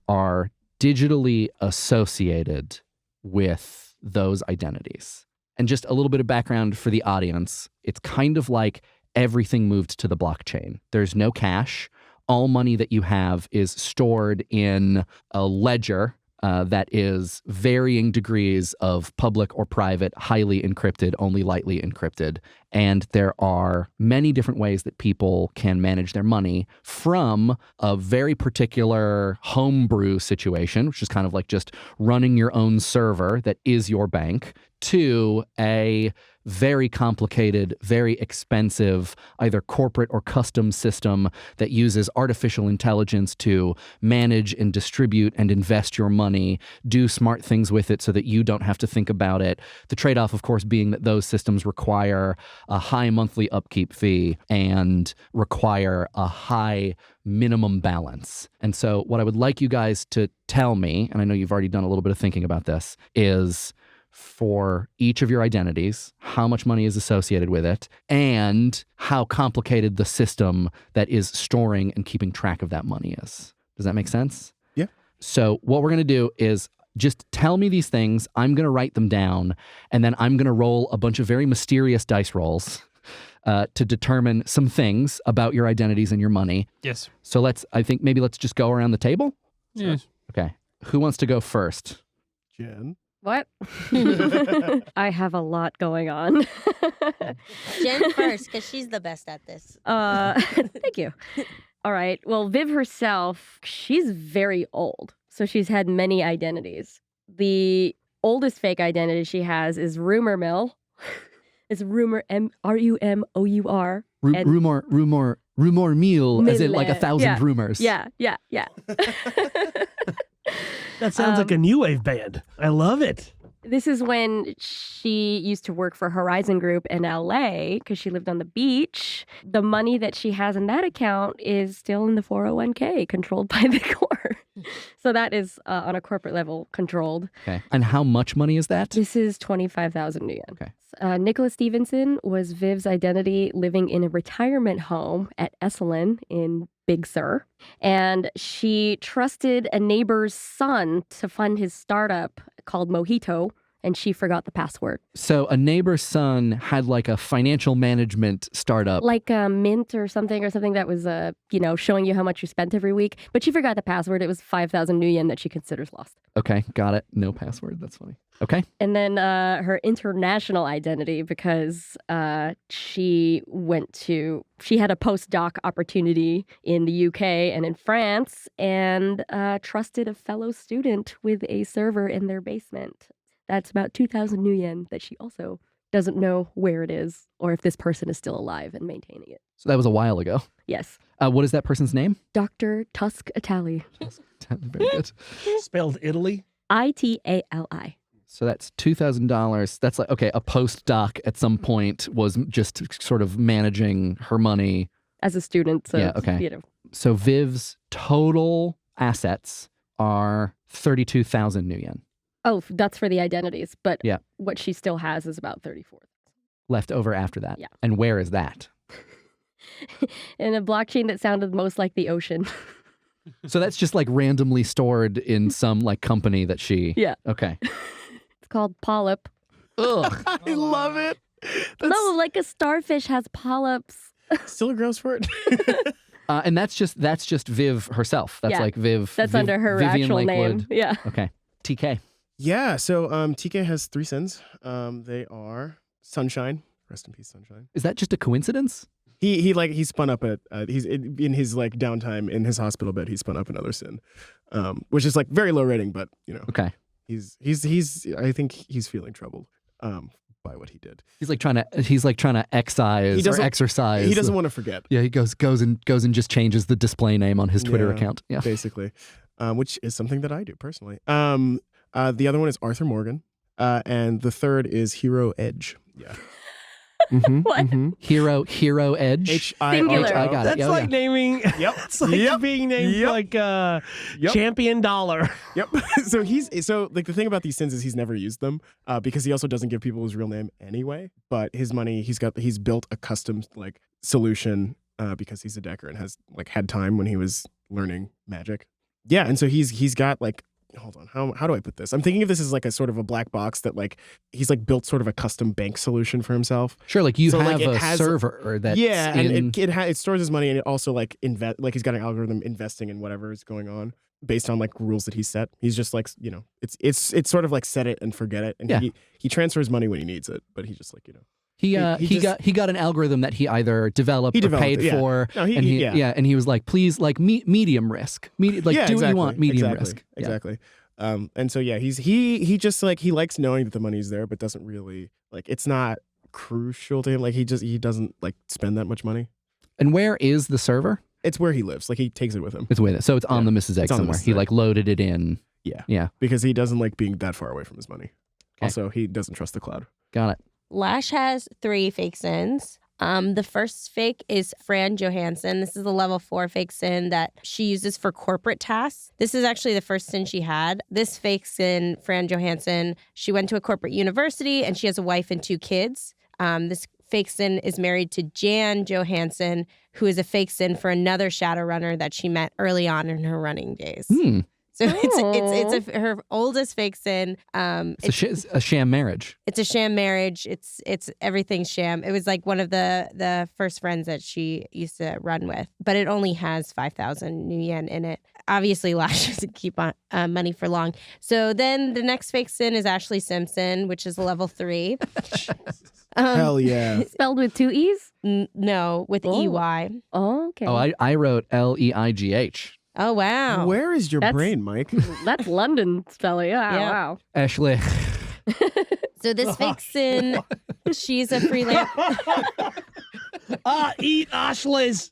S2: are digitally associated with those identities. And just a little bit of background for the audience. It's kind of like everything moved to the blockchain. There's no cash. All money that you have is stored in a ledger that is varying degrees of public or private, highly encrypted, only lightly encrypted. And there are many different ways that people can manage their money, from a very particular homebrew situation, which is kind of like just running your own server that is your bank, to a very complicated, very expensive, either corporate or custom system that uses artificial intelligence to manage and distribute and invest your money, do smart things with it so that you don't have to think about it. The trade-off, of course, being that those systems require a high monthly upkeep fee and require a high minimum balance. And so what I would like you guys to tell me, and I know you've already done a little bit of thinking about this, is for each of your identities, how much money is associated with it, and how complicated the system that is storing and keeping track of that money is. Does that make sense?
S4: Yeah.
S2: So what we're going to do is just tell me these things. I'm going to write them down, and then I'm going to roll a bunch of very mysterious dice rolls to determine some things about your identities and your money.
S7: Yes.
S2: So I think maybe let's just go around the table.
S7: Yes.
S2: Okay. Who wants to go first?
S4: Jen.
S5: What? I have a lot going on.
S6: Jen first, because she's the best at this.
S5: Thank you. All right. Well, Viv herself, she's very old. So she's had many identities. The oldest fake identity she has is Rumor Mill. It's Rumor, R-U-M-O-U-R.
S2: Rumor meal, as in like 1,000
S5: Yeah.
S2: rumors.
S5: Yeah.
S3: That sounds like a new wave band. I love it.
S5: This is when she used to work for Horizon Group in LA because she lived on the beach. The money that she has in that account is still in the 401k controlled by the court. So that is on a corporate level controlled.
S2: Okay. And how much money is that?
S5: This is 25,000 yen.
S2: Okay.
S5: Nicholas Stevenson was Viv's identity, living in a retirement home at Esalen in Big Sur. And she trusted a neighbor's son to fund his startup called Mojito, and she forgot the password.
S2: So a neighbor's son had like a financial management startup.
S5: Like a Mint or something that was, showing you how much you spent every week. But she forgot the password. It was 5,000 new yen that she considers lost.
S2: Okay, got it. No password. That's funny. Okay.
S5: And then her international identity, because she had a postdoc opportunity in the UK and in France, and trusted a fellow student with a server in their basement. That's about 2,000 new yen that she also doesn't know where it is or if this person is still alive and maintaining it.
S2: So that was a while ago.
S5: Yes.
S2: What is that person's name?
S5: Dr. Tusk Atali.
S2: Very good.
S3: Spelled Italy.
S5: Itali.
S2: So that's $2,000. That's like, okay, a postdoc at some point was just sort of managing her money.
S5: As a student. So,
S2: yeah, okay. So Viv's total assets are 32,000 new yen.
S5: Oh, that's for the identities. But
S2: yeah,
S5: what she still has is about 34.
S2: Left over after that.
S5: Yeah.
S2: And where is that?
S5: In a blockchain that sounded most like the ocean.
S2: So that's just like randomly stored in some like company that she...
S5: Yeah.
S2: Okay.
S5: It's called Polyp.
S2: Ugh.
S4: I love it.
S5: No, like a starfish has polyps.
S4: Still a gross word.
S2: And that's just Viv herself. That's like Viv.
S5: That's under her
S2: Vivian
S5: actual
S2: Lakewood.
S5: name. Yeah.
S2: Okay. TK.
S4: Yeah, so TK has 3 sins. They are Sunshine. Rest in peace, Sunshine.
S2: Is that just a coincidence?
S4: He spun up he's in his like downtime in his hospital bed. He spun up another sin, which is like very low rating, but
S2: Okay.
S4: He's I think he's feeling troubled by what he did.
S2: He's like trying to excise or exercise.
S4: He doesn't want to forget.
S2: Yeah, he goes and just changes the display name on his Twitter account. Yeah,
S4: basically, which is something that I do personally. The other one is Arthur Morgan, and the third is Hero Edge. Yeah.
S5: What?
S2: Hero Edge.
S5: Singular.
S2: I got it.
S3: That's like naming.
S4: Yep.
S3: It's like being named like Champion Dollar.
S4: Yep. So the thing about these sins is he's never used them because he also doesn't give people his real name anyway. But his money, he's built a custom like solution because he's a decker and has like had time when he was learning magic. Yeah, and so he's got like hold on. How do I put this? I'm thinking of this as like a sort of a black box that like he's like built sort of a custom bank solution for himself.
S2: Sure, like you
S4: So,
S2: have
S4: like, it
S2: a
S4: has-
S2: server that
S4: and it stores his money, and it also like like he's got an algorithm investing in whatever is going on based on like rules that he set. He's just like, you know, it's sort of like set it and forget it, and he transfers money when he needs it, but he just like, you know.
S2: He got an algorithm that he either developed or paid
S4: it, yeah.
S2: for,
S4: No,
S2: and he was like, please, like medium risk, do what you want, medium risk,
S4: exactly. And so he just like he likes knowing that the money's there, but doesn't really like it's not crucial to him. Like he doesn't like spend that much money.
S2: And where is the server?
S4: It's where he lives. Like he takes it with him.
S2: It's with it, so it's on the Mrs. Egg
S4: It's on the
S2: somewhere.
S4: Mrs.
S2: He
S4: Egg.
S2: like loaded it in. Yeah,
S4: because he doesn't like being that far away from his money.
S2: Okay.
S4: Also, he doesn't trust the cloud.
S2: Got it.
S6: Lash has 3 fake sins. The first fake is Fran Johansson. This is the level 4 fake sin that she uses for corporate tasks. This is actually the first sin she had. This fake sin, Fran Johansson, she went to a corporate university and she has a wife and 2 kids. This fake sin is married to Jan Johansson, who is a fake sin for another Shadowrunner that she met early on in her running days. So it's her oldest fake sin.
S2: It's a sham marriage.
S6: It's a sham marriage. It's everything's sham. It was like one of the first friends that she used to run with, but it only has 5,000 new yen in it. Obviously, Lash doesn't keep on money for long. So then the next fake sin is Ashley Simpson, which is a level 3.
S4: Hell yeah!
S5: Spelled with 2 E's?
S6: No, with EY.
S5: Oh, okay.
S2: Oh, I wrote Leigh.
S6: Oh, wow.
S4: Where is your
S5: That's-
S4: brain, Mike?
S5: That's London spelling. Yeah,
S6: Yeah.
S5: wow.
S2: Ashley.
S6: So this fake sin, she's a freelance.
S3: Eat Ashleys.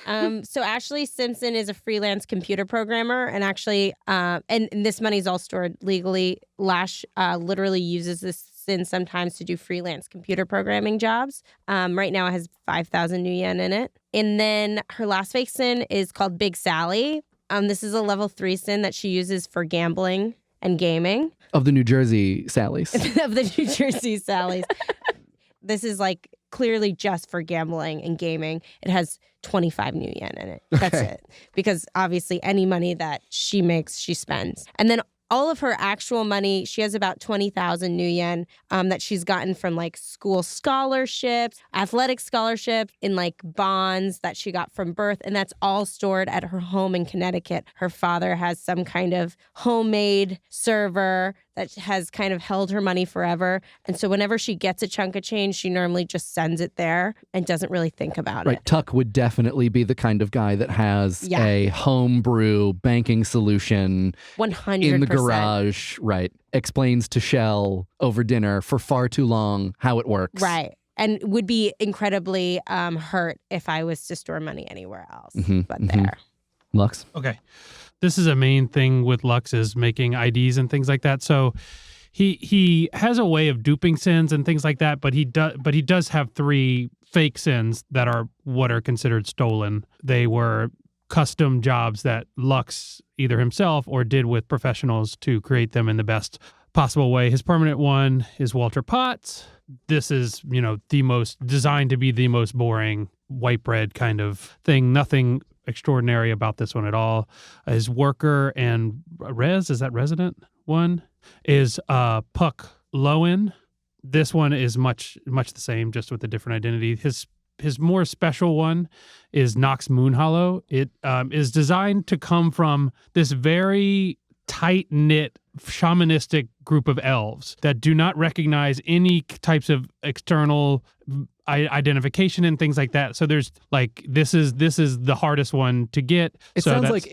S6: So Ashley Simpson is a freelance computer programmer, and actually, and this money's all stored legally. Lash literally uses this sin sometimes to do freelance computer programming jobs. Right now, it has 5,000 new yen in it. And then her last fake sin is called Big Sally. This is a level 3 sin that she uses for gambling and gaming.
S2: Of the New Jersey Sallies.
S6: Of the New Jersey Sallies. This is like clearly just for gambling and gaming. It has 25 new yen in it. That's it. Because obviously any money that she makes, she spends. And then all of her actual money, she has about 20,000 new yen that she's gotten from like school scholarships, athletic scholarships, in like bonds that she got from birth. And that's all stored at her home in Connecticut. Her father has some kind of homemade server that has kind of held her money forever. And so whenever she gets a chunk of change, she normally just sends it there and doesn't really think about
S2: Right.
S6: it.
S2: Tuck would definitely be the kind of guy that has a homebrew banking solution
S6: 100%.
S2: in the garage, right? Explains to Shell over dinner for far too long how it works.
S6: Right. And would be incredibly hurt if I was to store money anywhere else. But there.
S2: Lux?
S7: Okay. This is a main thing with Luxe is making IDs and things like that. So he has a way of duping sins and things like that, but he does have 3 fake sins that are what are considered stolen. They were custom jobs that Luxe either himself or did with professionals to create them in the best possible way. His permanent one is Walter Potts. This is, the most designed to be the most boring white bread kind of thing. Nothing extraordinary about this one at all. His worker and is that resident one, is Puck Lowen. This one is much the same, just with a different identity. His more special one is Nox Moonhollow. It is designed to come from this very tight-knit shamanistic group of elves that do not recognize any types of external identification and things like that. So there's like this is the hardest one to get.
S2: It sounds like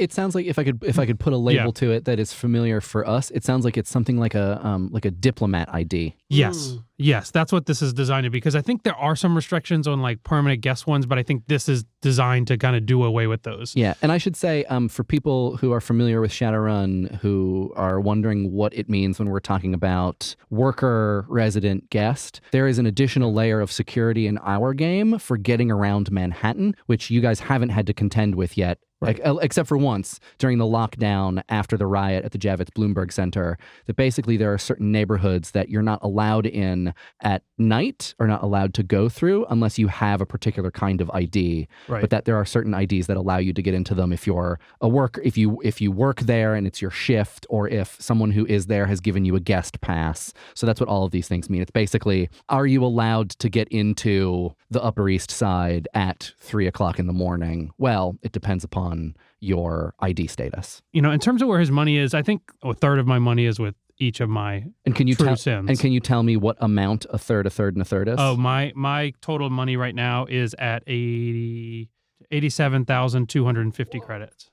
S2: if I could put a label to it that is familiar for us, it sounds like it's something like a diplomat ID.
S7: Yes, that's what this is designed to be, because I think there are some restrictions on like permanent guest ones, but I think this is designed to kind of do away with those.
S2: Yeah, and I should say for people who are familiar with Shadowrun who are wondering what it means when we're talking about worker, resident, guest, there is an additional layer of security in our game for getting around Manhattan, which you guys haven't had to contend with yet Like, except for once during the lockdown after the riot at the Javits Bloomberg Center, that basically there are certain neighborhoods that you're not allowed in at night or not allowed to go through unless you have a particular kind of ID.
S3: Right.
S2: But that there are certain IDs that allow you to get into them if you're a worker, if you work there and it's your shift, or if someone who is there has given you a guest pass. So that's what all of these things mean. It's basically, are you allowed to get into the Upper East Side at 3:00 in the morning? Well, it depends upon your ID status.
S7: You know, in terms of where his money is, I think a third of my money is with each of my
S2: And can you
S7: true
S2: tell?
S7: sins.
S2: And can you tell me what amount a third, and a third is?
S7: Oh, my total money right now is at 87,250 credits,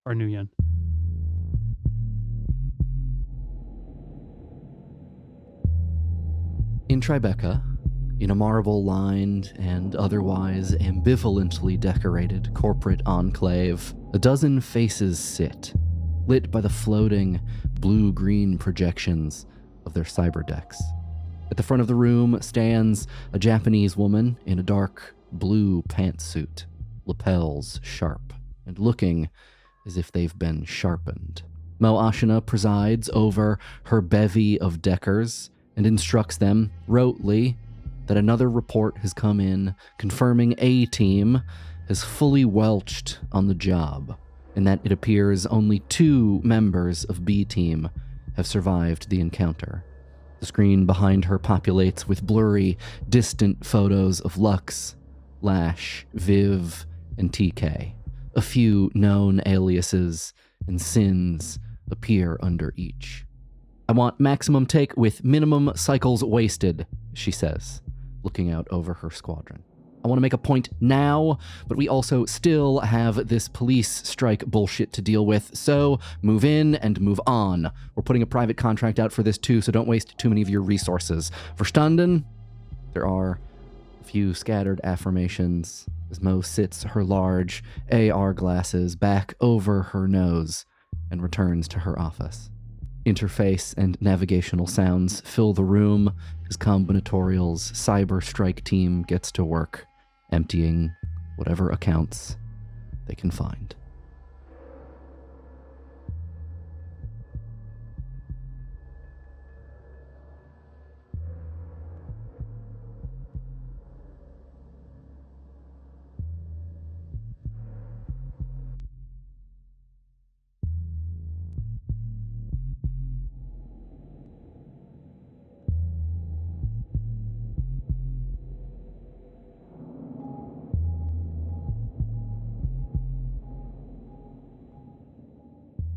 S7: or new yen.
S2: In Tribeca, in a marble-lined and otherwise ambivalently decorated corporate enclave, a dozen faces sit, lit by the floating blue-green projections of their cyber decks. At the front of the room stands a Japanese woman in a dark blue pantsuit, lapels sharp, and looking as if they've been sharpened. Mo Ashina presides over her bevy of deckers and instructs them, rotely, that another report has come in confirming A team has fully welched on the job, and that it appears only 2 members of B team have survived the encounter. The screen behind her populates with blurry, distant photos of Luxe, Lash, Viv, and TK. A few known aliases and sins appear under each. I want maximum take with minimum cycles wasted, she says, looking out over her squadron. I want to make a point now, but we also still have this police strike bullshit to deal with, so move in and move on. We're putting a private contract out for this too, so don't waste too many of your resources. Verstanden? There are a few scattered affirmations as Mo sits her large AR glasses back over her nose and returns to her office. Interface and navigational sounds fill the room as Combinatorial's cyber strike team gets to work, emptying whatever accounts they can find.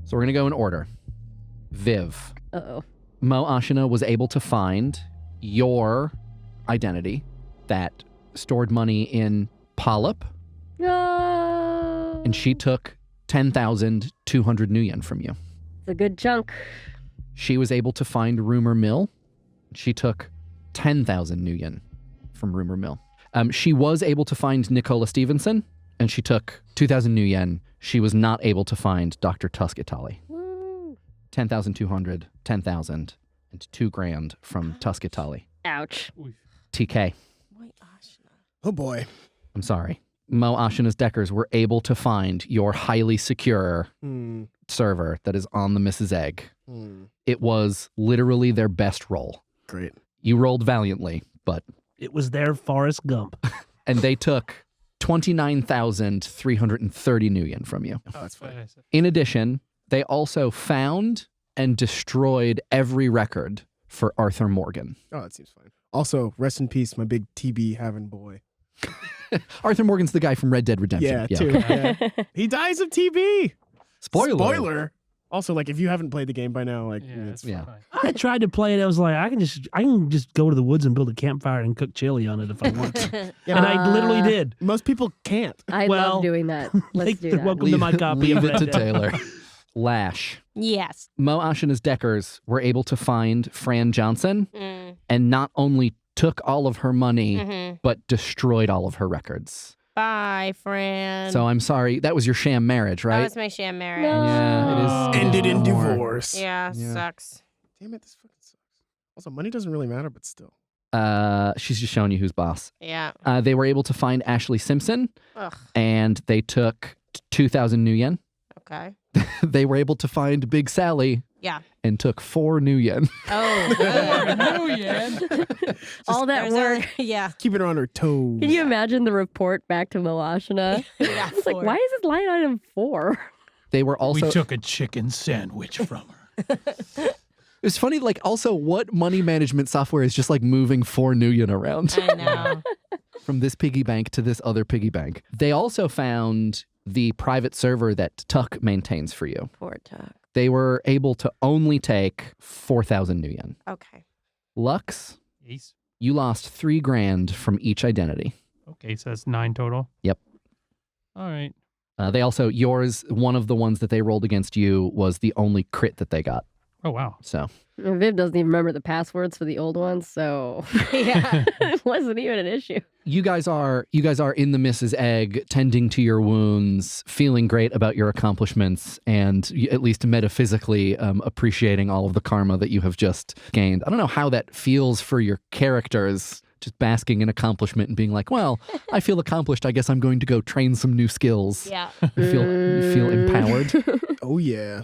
S2: So we're going to go in order. Viv.
S5: Uh-oh.
S2: Mo Ashina was able to find your identity that stored money in Polyp,
S5: No.
S2: and she took 10,200 new yen from you.
S5: It's a good chunk.
S2: She was able to find Rumor Mill. She took 10,000 new yen from Rumor Mill. She was able to find Nicola Stevenson, and she took 2,000 new yen. She was not able to find Dr. Tusk Italy.
S5: Woo.
S2: 10,200, 10,000, and $2,000 from Tusk Italy.
S5: Ouch.
S2: TK.
S4: Oh boy.
S2: I'm sorry. Mo Ashina's deckers were able to find your highly secure server that is on the Mrs. Egg. It was literally their best roll.
S4: Great.
S2: You rolled valiantly, but...
S3: It was their Forrest Gump.
S2: And they took 29,330 new yen from you.
S4: Oh, that's fine.
S2: In addition, they also found and destroyed every record for Arthur Morgan.
S4: Oh, that seems fine. Also, rest in peace, my big TB having boy.
S2: Arthur Morgan's the guy from Red Dead Redemption.
S4: Yeah, too.
S2: okay.
S4: Yeah. He dies of TB.
S2: Spoiler.
S4: Spoiler. Also, like, if you haven't played the game by now, like, it's
S2: yeah.
S7: fine.
S3: I tried to play it. I was like, I can just go to the woods and build a campfire and cook chili on it if I want to.
S4: Yeah,
S3: And I literally did.
S4: most people can't.
S5: I
S3: Well,
S5: love doing that. Let's do that.
S3: Welcome to my copy
S2: Leave
S3: of
S2: it
S3: Red
S2: to
S3: Dead.
S2: Taylor. Lash.
S6: Yes.
S2: Mo Ashina's deckers were able to find Fran Johnson and not only took all of her money, but destroyed all of her records.
S6: Bye, Fran.
S2: So I'm sorry. That was your sham marriage, right?
S6: That was my sham marriage.
S5: No.
S2: Yeah, it is.
S4: Ended in
S2: more.
S4: divorce.
S6: Yeah,
S2: Yeah.
S6: sucks.
S4: Damn it, this fucking sucks. Also, money doesn't really matter, but still.
S2: She's just showing you who's boss.
S6: Yeah.
S2: They were able to find Ashley Simpson,
S6: Ugh.
S2: and they took 2,000 new yen.
S6: Okay.
S2: They were able to find Big Sally
S6: Yeah.
S2: and took 4 new yen.
S6: Oh, good.
S7: New yen.
S5: All that
S6: There's
S5: work.
S6: Yeah.
S4: Keeping her on her toes.
S5: Can you imagine the report back to Milashina?
S6: Yeah,
S5: It's like,
S6: four.
S5: why is this line item 4?
S2: They were also.
S7: We took a chicken sandwich from her.
S2: It's funny, like, also, what money management software is just like moving 4 new yen around
S6: I know.
S2: from this piggy bank to this other piggy bank? They also found the private server that Tuck maintains for you.
S6: Poor Tuck.
S2: They were able to only take 4,000 new yen.
S6: Okay.
S2: Lux,
S7: Yes.
S2: you lost 3 grand from each identity.
S7: Okay, so that's 9 total.
S2: Yep.
S7: All right.
S2: They also, yours, one of the ones that they rolled against you was the only crit that they got.
S7: Oh, wow.
S2: So
S5: Viv doesn't even remember the passwords for the old ones, so
S6: Yeah.
S5: it wasn't even an issue.
S2: you guys are in the Mrs. Egg, tending to your wounds, feeling great about your accomplishments, and at least metaphysically appreciating all of the karma that you have just gained. I don't know how that feels for your characters, just basking in accomplishment and being like, well, I feel accomplished. I guess I'm going to go train some new skills.
S6: Yeah.
S2: You feel empowered.
S4: Oh, yeah.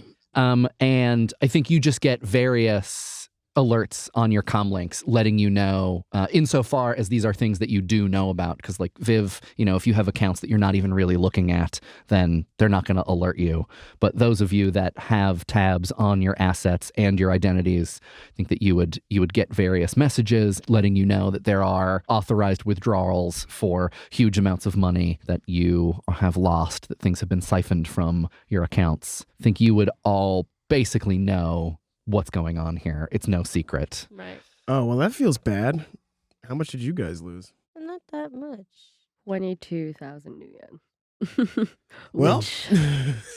S2: And I think you just get various alerts on your comm links letting you know, insofar as these are things that you do know about. Because like Viv, if you have accounts that you're not even really looking at, then they're not going to alert you. But those of you that have tabs on your assets and your identities, I think that you would get various messages letting you know that there are authorized withdrawals for huge amounts of money that you have lost, that things have been siphoned from your accounts. I think you would all basically know what's going on here. It's no secret.
S5: Right.
S4: Oh, well, that feels bad. How much did you guys lose?
S6: Not that much.
S5: 22,000 new yen.
S4: Well,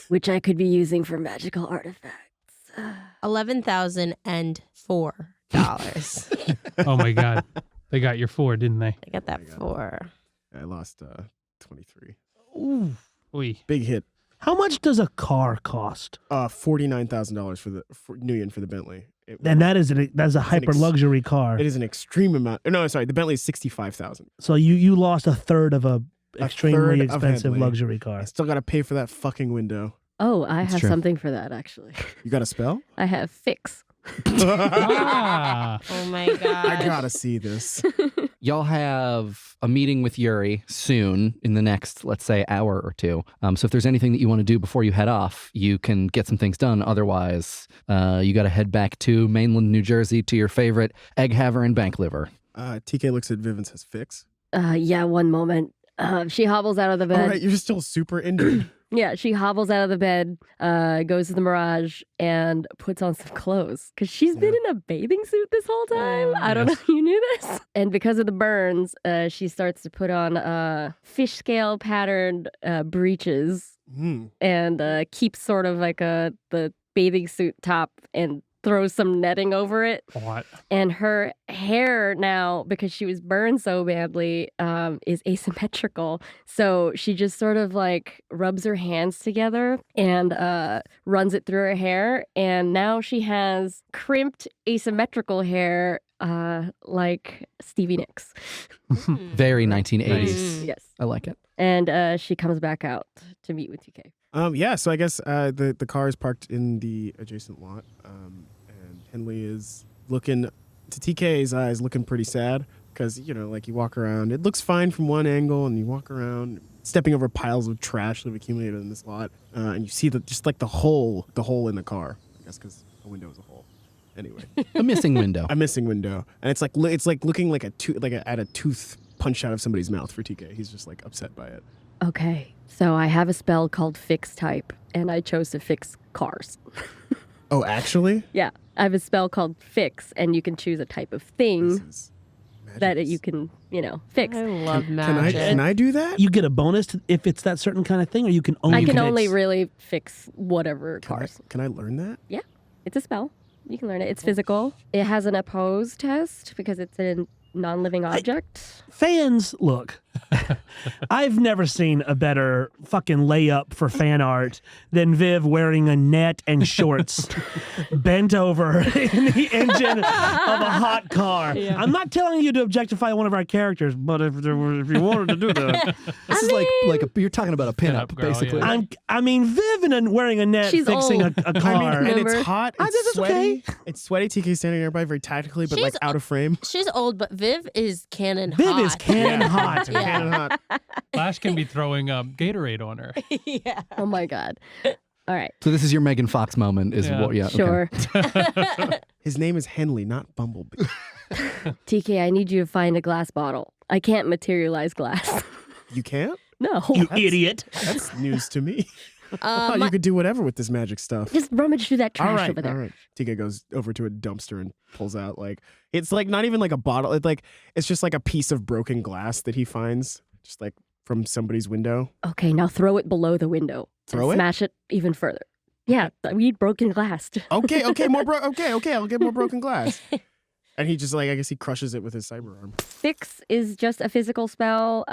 S5: which I could be using for magical artifacts.
S6: $11,004.
S7: Oh, my God. They got your 4, didn't they?
S6: I got that
S4: I got it.
S6: 4.
S4: I lost 23.
S3: Ooh.
S7: Oy.
S4: Big hit.
S3: How much does a car cost?
S4: $49,000 for new yen for the Bentley.
S3: And that's a hyper luxury car.
S4: It is an extreme amount. No, sorry, the Bentley is $65,000.
S3: So you lost a third of a extremely
S4: third of
S3: expensive
S4: Bentley.
S3: luxury car.
S4: I still got to pay for that fucking window.
S5: Oh, I
S2: That's
S5: have
S2: true.
S5: something for that, actually.
S4: You got a spell?
S5: I have fix.
S7: Ah.
S6: Oh my God.
S4: I gotta see this.
S2: Y'all have a meeting with Yuri soon in the next, let's say, hour or two. So if there's anything that you want to do before you head off, you can get some things done. Otherwise, you got to head back to mainland New Jersey to your favorite egg haver and bank liver.
S4: TK looks at Viv and says, fix.
S5: Yeah, one moment. She hobbles out of the bed.
S4: All right, you're still super injured.
S5: Yeah, she hobbles out of the bed, goes to the Mirage, and puts on some clothes. Because she's been in a bathing suit this whole time. I don't know if you knew this. And because of the burns, she starts to put on fish scale patterned breeches and keeps sort of like the bathing suit top and throws some netting over it.
S7: What?
S5: And her hair now, because she was burned so badly, is asymmetrical. So she just sort of like rubs her hands together and runs it through her hair. And now she has crimped asymmetrical hair like Stevie Nicks.
S2: Very 1980s.
S5: Yes.
S2: I like it.
S5: And she comes back out to meet with TK.
S4: Yeah, so I guess the car is parked in the adjacent lot, and Henley is looking, to TK's eyes, looking pretty sad because, like you walk around, it looks fine from one angle, and you walk around stepping over piles of trash that have accumulated in this lot, and you see the hole in the car, I guess because a window is a hole. Anyway,
S2: A missing window.
S4: a missing window, and it's like looking like at a tooth punched out of somebody's mouth for TK. He's just like upset by it.
S5: Okay, so I have a spell called Fix Type, and I chose to fix cars.
S4: Oh, actually?
S5: Yeah, I have a spell called Fix, and you can choose a type of thing
S4: This is
S5: that
S4: magic.
S5: you can, fix.
S6: I love
S4: Can
S6: magic.
S4: I do that?
S3: You get a bonus if it's that certain kind of thing, or you can only
S5: I can
S3: fix-
S5: only really fix whatever cars.
S4: Can I learn that?
S5: It's a spell. You can learn it. It's physical. It has an oppose test because it's a non-living object.
S3: Fans, look, I've never seen a better fucking layup for fan art than Viv wearing a net and shorts, bent over in the engine of a hot car. Yeah. I'm not telling you to objectify one of our characters, but if you wanted to do that,
S2: this is you're talking about a pinup,
S7: girl,
S2: basically.
S7: yeah.
S3: I mean, Viv wearing a net,
S5: She's
S3: fixing
S5: old.
S3: a car.
S4: And it's hot. It's sweaty.
S3: Okay.
S4: It's sweaty. TK standing nearby very tactically, but
S6: She's
S4: like out of frame.
S6: She's old, but Viv is cannon
S3: Viv
S6: hot.
S3: is cannon hot.
S6: Yeah.
S4: Cannon hot.
S7: Lash can be throwing Gatorade on her.
S6: Yeah.
S5: Oh my God. All right.
S2: So this is your Megan Fox moment, is
S7: Yeah.
S2: what? Yeah.
S5: Sure.
S2: Okay.
S4: His name is Henley, not Bumblebee.
S5: TK, I need you to find a glass bottle. I can't materialize glass.
S4: You can't?
S5: No.
S3: You idiot.
S4: That's news to me. I thought you could do whatever with this magic stuff.
S5: Just rummage through that trash over there.
S4: All right. TK goes over to a dumpster and pulls out it's like not even like a bottle. It's just like a piece of broken glass that he finds, just like from somebody's window.
S5: Okay, now throw it below the window.
S4: Throw it?
S5: Smash it even further. Yeah, we need broken glass.
S4: Okay, I'll get more broken glass. And he just I guess he crushes it with his cyber arm.
S5: Fix is just a physical spell.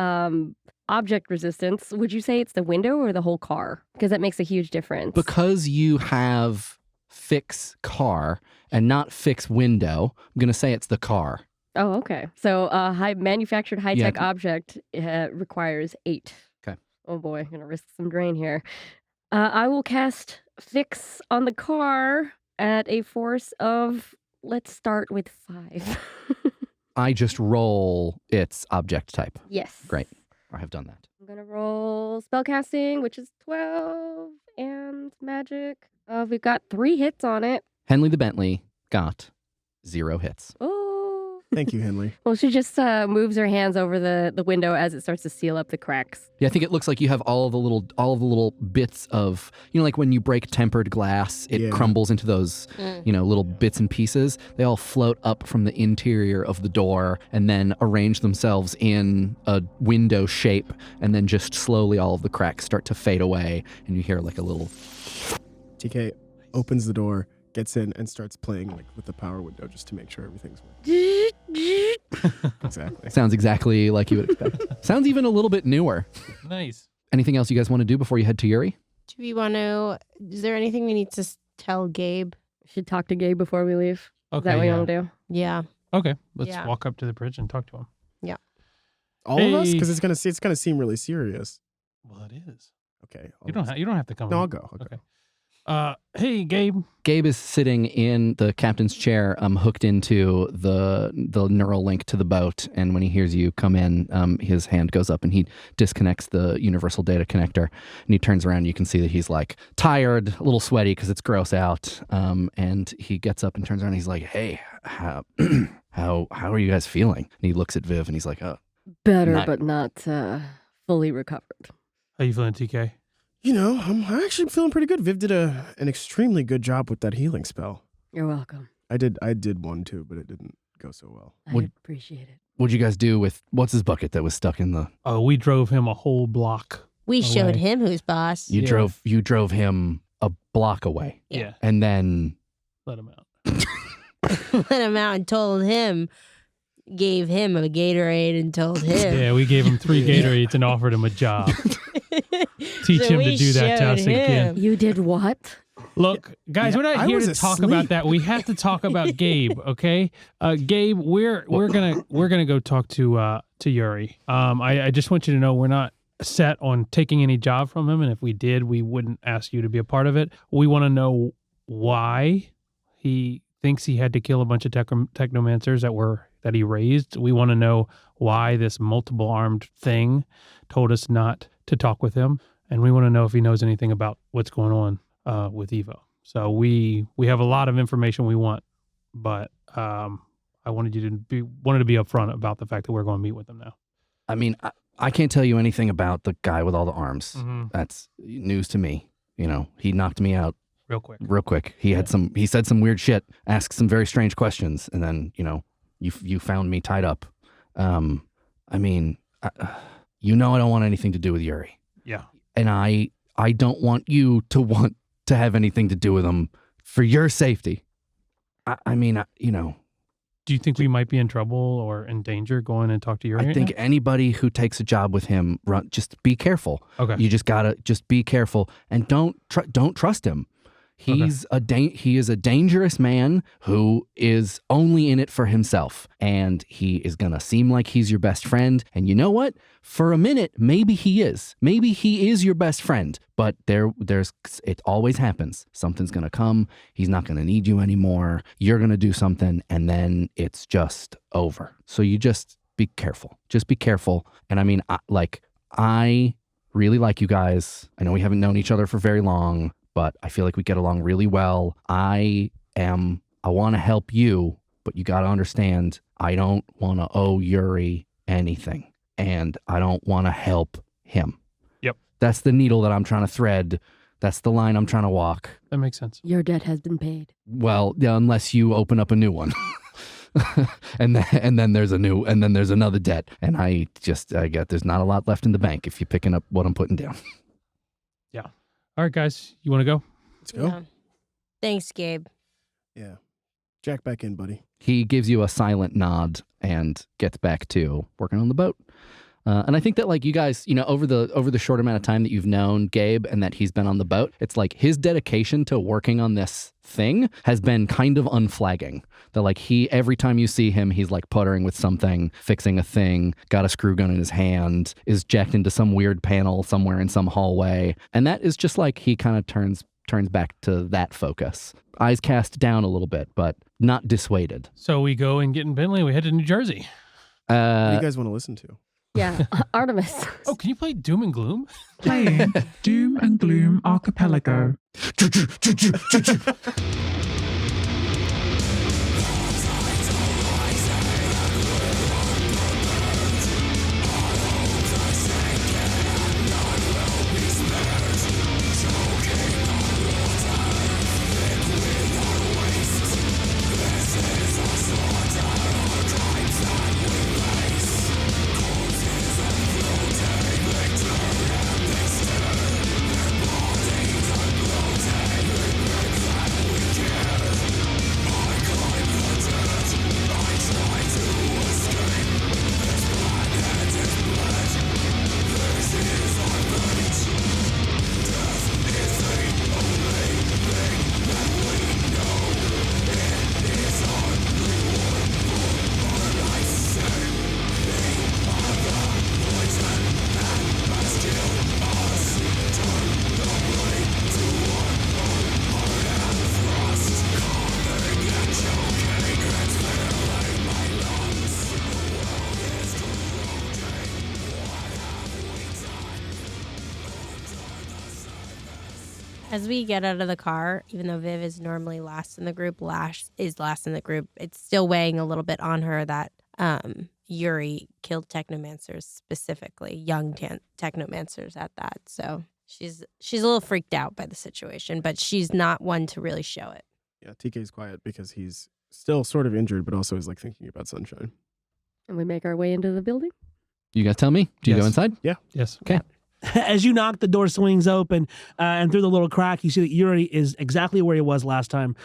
S5: Object resistance. Would you say it's the window or the whole car? Because that makes a huge difference.
S2: Because you have fix car and not fix window, I'm going to say it's the car.
S5: Oh, okay. So manufactured high-tech object requires 8.
S2: Okay.
S5: Oh boy, I'm going to risk some drain here. I will cast Fix on the car at a force of, let's start with 5.
S2: I just roll its object type.
S5: Yes.
S2: Great. I have done that.
S5: I'm going to roll spellcasting, which is 12, and magic. We've got 3 hits on it.
S2: Henley the Bentley got 0 hits.
S5: Oh.
S4: Thank you, Henley.
S5: Well, she just moves her hands over the window as it starts to seal up the cracks.
S2: Yeah, I think it looks like you have all of the little bits of, like when you break tempered glass, it crumbles into those, little bits and pieces. They all float up from the interior of the door and then arrange themselves in a window shape, and then just slowly all of the cracks start to fade away, and you hear like a little...
S4: TK opens the door, gets in, and starts playing with the power window just to make sure everything's working. Exactly.
S2: Sounds exactly like you would expect. Sounds even a little bit newer.
S7: Nice.
S2: Anything else you guys want to do before you head to Yuri?
S6: Do we want to? Is there anything we need to tell Gabe?
S5: We should talk to Gabe before we leave.
S7: Okay.
S5: Is that what you want to do?
S6: Yeah.
S7: Okay. Let's
S6: Yeah.
S7: walk up to the bridge and talk to him.
S4: All of us?
S7: Hey.
S4: Because it's gonna seem really serious.
S7: Well, it is.
S4: Okay.
S7: You don't have to come.
S4: No,
S7: in.
S4: I'll go. Okay.
S7: Hey, Gabe.
S2: Gabe is sitting in the captain's chair, hooked into the neural link to the boat. And when he hears you come in, his hand goes up and he disconnects the universal data connector. And he turns around. You can see that he's like tired, a little sweaty because it's gross out. And he gets up and turns around. And he's like, "Hey, how are you guys feeling?" And he looks at Viv and he's like, "Oh,
S5: Better, but not fully recovered."
S7: How you feeling, TK?
S4: I'm actually feeling pretty good. Viv did an extremely good job with that healing spell.
S5: You're welcome.
S4: I did one too, but it didn't go so well.
S5: I appreciate it.
S2: what'd you guys do with what's his bucket that was stuck in the?
S7: Oh, we drove him a whole block.
S6: We showed
S7: away.
S6: him who's boss.
S2: You drove him a block away,
S7: Yeah.
S2: and then
S7: Let him out.
S6: Let him out and told him, gave him a Gatorade and told him.
S7: Yeah, we gave him 3 Gatorades and offered him a job. Teach
S6: So
S7: him
S6: we
S7: to do that to
S6: showed
S7: us again.
S6: him.
S5: You did what?
S7: Look, guys, we're not
S4: I
S7: here
S4: was
S7: to talk
S4: asleep.
S7: about that. We have to talk about Gabe, okay? Gabe, we're gonna go talk to Yuri. I just want you to know we're not set on taking any job from him, and if we did, we wouldn't ask you to be a part of it. We want to know why he thinks he had to kill a bunch of technomancers that he raised. We want to know why this multiple armed thing told us not to talk with him, and we want to know if he knows anything about what's going on with Evo. So we have a lot of information we want, but I wanted you to be upfront about the fact that we're going to meet with him now.
S2: I mean, I can't tell you anything about the guy with all the arms.
S7: Mm-hmm.
S2: That's news to me. He knocked me out
S7: Real quick.
S2: real quick. He said some weird shit, asked some very strange questions, and then, you found me tied up. I mean, I don't want anything to do with Yuri.
S7: Yeah.
S2: And I don't want you to want to have anything to do with him for your safety. I mean,
S7: Do you think we might be in trouble or in danger going and talk to Yuri?
S2: I think anybody who takes a job with him, just be careful.
S7: Okay.
S2: You just gotta be careful and don't trust him. He is a dangerous man who is only in it for himself, and he is gonna seem like he's your best friend. And you know what? For a minute, maybe he is. Maybe he is your best friend. But it always happens. Something's gonna come. He's not gonna need you anymore. You're gonna do something, and then it's just over. So you just be careful. Just be careful. And I mean, I really like you guys. I know we haven't known each other for very long, but I feel like we get along really well. I want to help you, but you got to understand, I don't want to owe Yuri anything, and I don't want to help him.
S7: Yep.
S2: That's the needle that I'm trying to thread. That's the line I'm trying to walk.
S7: That makes sense.
S5: Your debt has been paid.
S2: Well, yeah, unless you open up a new one. and then there's another debt. And I get there's not a lot left in the bank if you're picking up what I'm putting down.
S7: Yeah. All right, guys, you want to go?
S4: Let's go.
S6: Yeah. Thanks, Gabe.
S4: Yeah. Jack back in, buddy.
S2: He gives you a silent nod and gets back to working on the boat. And I think that, like, you guys, over the short amount of time that you've known Gabe and that he's been on the boat, it's like his dedication to working on this thing has been kind of unflagging. That, like, every time you see him, he's like puttering with something, fixing a thing, got a screw gun in his hand, is jacked into some weird panel somewhere in some hallway. And that is just like he kind of turns back to that focus. Eyes cast down a little bit, but not dissuaded.
S7: So we go and get in Bentley. We head to New Jersey.
S4: What do you guys want to listen to?
S5: Yeah, Artemis.
S7: Oh, can you play Doom and Gloom?
S1: Playing Doom and Gloom Archipelago.
S6: As we get out of the car, even though Viv is normally last in the group, Lash is last in the group, it's still weighing a little bit on her that Yuri killed technomancers, specifically young technomancers at that. So she's a little freaked out by the situation, but she's not one to really show it.
S4: Yeah, TK's quiet because he's still sort of injured, but also is like thinking about Sunshine.
S5: And we make our way into the building.
S2: You guys tell me. Do you
S7: Yes.
S2: go inside?
S4: Yeah.
S7: Yes.
S2: Okay.
S3: As you knock, the door swings open, and through the little crack, you see that Yuri is exactly where he was last time,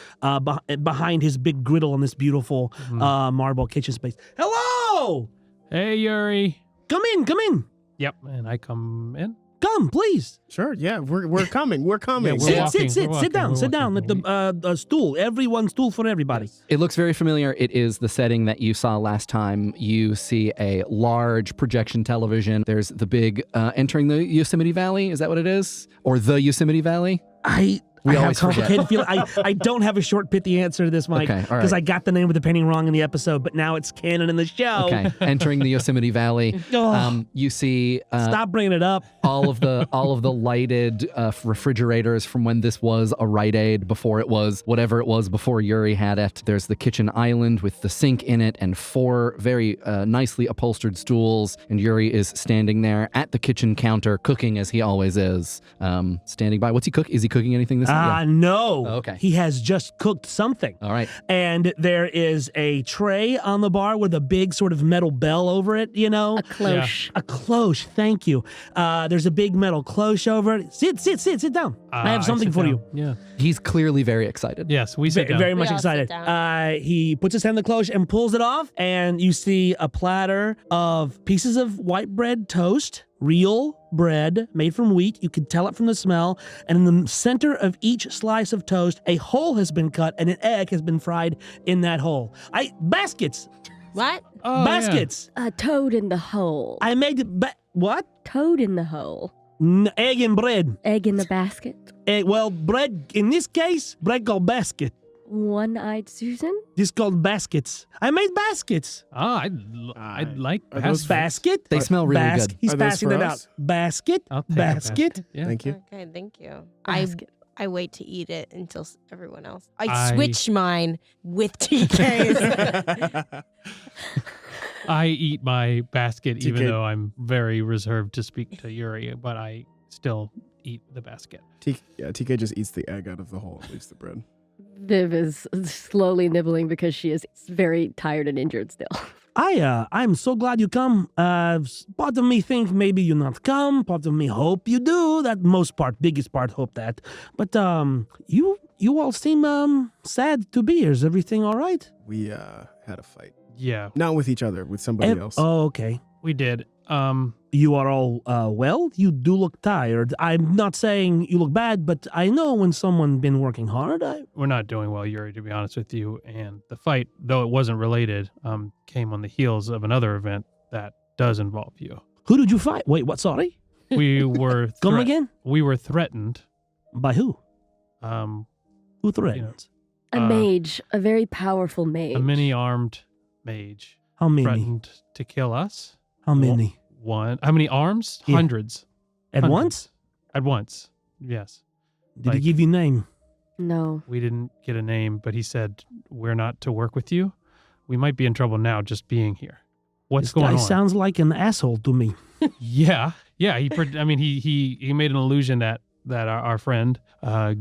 S3: behind his big griddle in this beautiful marble kitchen space. Hello!
S7: Hey, Yuri.
S3: Come in.
S7: Yep. And I come in.
S3: Come, please.
S4: Sure. Yeah, we're coming. We're coming.
S7: Yeah, we're
S3: Sit,
S7: walking,
S3: sit.
S7: we're
S3: Sit down.
S7: walking,
S3: Sit
S7: we're
S3: down.
S7: walking.
S3: Let the stool. Everyone stool for everybody.
S2: It looks very familiar. It is the setting that you saw last time. You see a large projection television. There's the big entering the Yosemite Valley. Is that what it is? Or the Yosemite Valley?
S3: I have
S2: always forget.
S3: complicated feeling. I don't have a short pithy answer to this, Mike,
S2: Okay, all right.
S3: because I got the name of the painting wrong in the episode, but now it's canon in the show.
S2: Okay. Entering the Yosemite Valley.
S3: Ugh.
S2: You see
S3: Stop bringing it up.
S2: all of the lighted refrigerators from when this was a Rite Aid, before it was whatever it was before Yuri had it. There's the kitchen island with the sink in it and 4 very nicely upholstered stools, and Yuri is standing there at the kitchen counter cooking as he always is, standing by. What's he cook? Is he cooking anything this
S3: No.
S2: Okay.
S3: He has just cooked something.
S2: All right.
S3: And there is a tray on the bar with a big sort of metal bell over it, you know?
S5: A cloche.
S3: A cloche, thank you. There's a big metal cloche over it. Sit down. I have something
S7: sit
S3: for
S7: down.
S3: you.
S7: Yeah.
S2: He's clearly very excited.
S7: Yes, we sit down.
S3: Very much
S6: all sit
S3: excited.
S6: down.
S3: He puts his hand in the cloche and pulls it off, and you see a platter of pieces of white bread toast, real bread made from wheat. You can tell it from the smell. And in the center of each slice of toast, a hole has been cut, and an egg has been fried in that hole. Baskets.
S6: What?
S7: Oh,
S3: Baskets.
S5: A toad in the hole.
S3: I made what?
S5: Toad in the hole.
S3: Egg and bread.
S5: Egg in the basket.
S3: Well, bread, in this case, bread called basket.
S5: One-eyed Susan?
S3: This called baskets. I made baskets.
S7: I'd like
S4: Are those
S3: Basket.
S2: They smell really good.
S3: He's
S4: Are those
S3: passing
S4: for
S3: it
S4: us?
S3: out. Basket.
S7: I'll take a
S3: Basket.
S7: Yeah.
S4: Thank you.
S6: Okay, thank you.
S5: Basket.
S6: I wait to eat it until everyone else.
S7: I-
S6: I switch mine with TK's.
S7: I eat my basket even
S4: TK.
S7: though I'm very reserved to speak to Yuri, but I still eat the basket.
S4: TK just eats the egg out of the hole and leaves the bread.
S5: Viv is slowly nibbling because she is very tired and injured still.
S3: I'm so glad you come. Part of me think maybe you not come. Part of me hope you do. That most part, biggest part, hope that. But you all seem sad to be here. Is everything all right?
S4: We had a fight.
S7: Yeah,
S4: Not with each other, with somebody else.
S3: Oh, okay.
S7: we did.
S3: You are all well. You do look tired. I'm not saying you look bad, but I know when someone been working hard.
S7: We're not doing well, Yuri, to be honest with you. And the fight, though it wasn't related, came on the heels of another event that does involve you.
S3: Who did you fight? Wait, what? Sorry.
S7: We were
S3: Come again?
S7: We were threatened.
S3: By who?
S7: Um,
S3: Who threatened?
S5: A mage, a very powerful mage.
S7: a many-armed mage
S3: How many?
S7: threatened to kill us.
S3: How many?
S7: One. How many arms?
S3: Yeah.
S7: Hundreds.
S3: At
S7: Hundreds.
S3: once?
S7: At once. Yes.
S3: Did
S7: Like-
S3: he give you name?
S5: No.
S7: We didn't get a name, but he said, we're not to work with you. We might be in trouble now just being here. What's
S3: This
S7: going
S3: guy
S7: on?
S3: sounds like an asshole to me.
S7: Yeah. He made an illusion that our friend,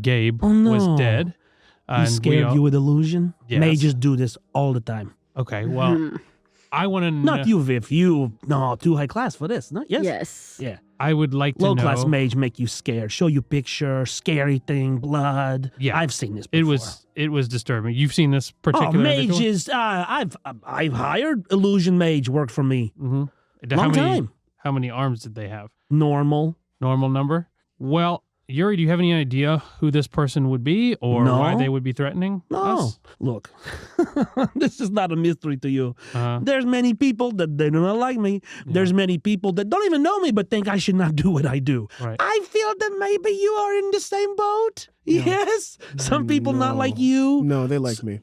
S7: Gabe,
S3: Oh, no.
S7: was dead.
S3: He
S7: and we
S3: scared
S7: all-
S3: you with illusion?
S7: Yes.
S3: Mages do this all the time.
S7: Okay. Well,
S5: Hmm.
S7: I want to know.
S3: Not you, Viv. You, no, too high class for this. No? Yes?
S5: Yes.
S3: Yeah.
S7: I would like to
S3: Low
S7: know.
S3: class mage make you scared. Show you picture, scary thing, blood.
S7: Yeah.
S3: I've seen this before.
S7: It was disturbing. You've seen this particular
S3: Oh,
S7: individual?
S3: mages. I've hired illusion mage work for me.
S7: Mm-hmm.
S3: Long time.
S7: How many arms did they have?
S3: Normal.
S7: Normal number? Well, Yuri, do you have any idea who this person would be or
S3: No.
S7: why they would be threatening
S3: No.
S7: us?
S3: Look, this is not a mystery to you.
S7: Uh,
S3: There's many people that they do not like me. There's many people that don't even know me but think I should not do what I do.
S7: Right.
S3: I feel that maybe you are in the same boat.
S7: Yeah.
S3: Yes. Some people not
S4: No.
S3: like you.
S4: No, they like me.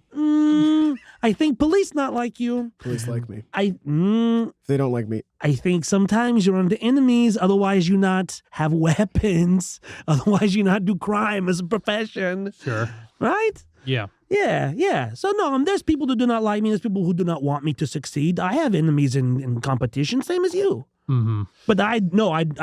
S3: I think police not like you.
S4: Police like me.
S3: If
S4: They don't like me.
S3: I think sometimes you're under enemies. Otherwise, you not have weapons. Otherwise, you not do crime as a profession.
S7: sure.
S3: Right?
S7: Yeah.
S3: Yeah. So no, there's people who do not like me. There's people who do not want me to succeed. I have enemies in competition, same as you.
S7: Mm-hmm.
S3: But I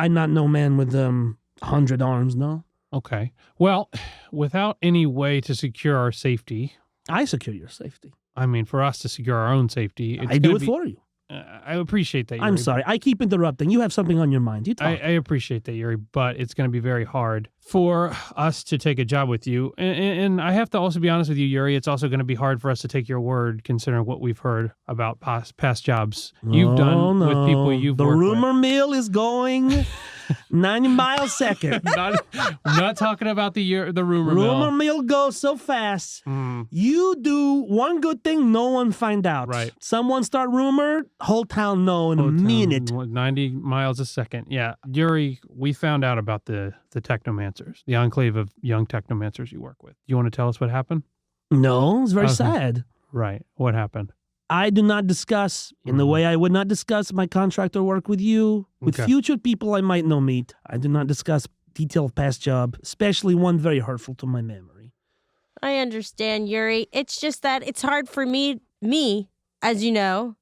S3: not no man with 100 arms. No,
S7: Okay. Well, without any way to secure our safety,
S3: I secure your safety.
S7: I mean, for us to secure our own safety, it's
S3: I do
S7: gonna
S3: it
S7: be,
S3: for you.
S7: I appreciate that, Yuri.
S3: I'm sorry. I keep interrupting. You have something on your mind. You talk.
S7: I appreciate that, Yuri, but it's going to be very hard for us to take a job with you. And I have to also be honest with you, Yuri, it's also going to be hard for us to take your word considering what we've heard about past jobs you've done with people you've
S3: The
S7: worked
S3: rumor
S7: with.
S3: mill is going 90 miles a second.
S7: I'm not talking about the rumor
S3: Rumor
S7: mill.
S3: mill goes so fast.
S7: Mm,
S3: You do one good thing, no one find out.
S7: Right.
S3: Someone start rumor, whole town know in a
S7: Hotel,
S3: minute.
S7: 90 miles a second. Yeah. Yuri, we found out about the technomancers, the enclave of young technomancers you work with. You want to tell us what happened?
S3: No, it's very
S7: Okay.
S3: sad.
S7: Right. What happened?
S3: I do not discuss in the
S7: Mhm.
S3: way I would not discuss my contractor work with you, with
S7: Okay.
S3: future people I might know meet. I do not discuss detail of past job, especially one very hurtful to my memory.
S6: I understand, Yuri. It's just that it's hard for me, as you know,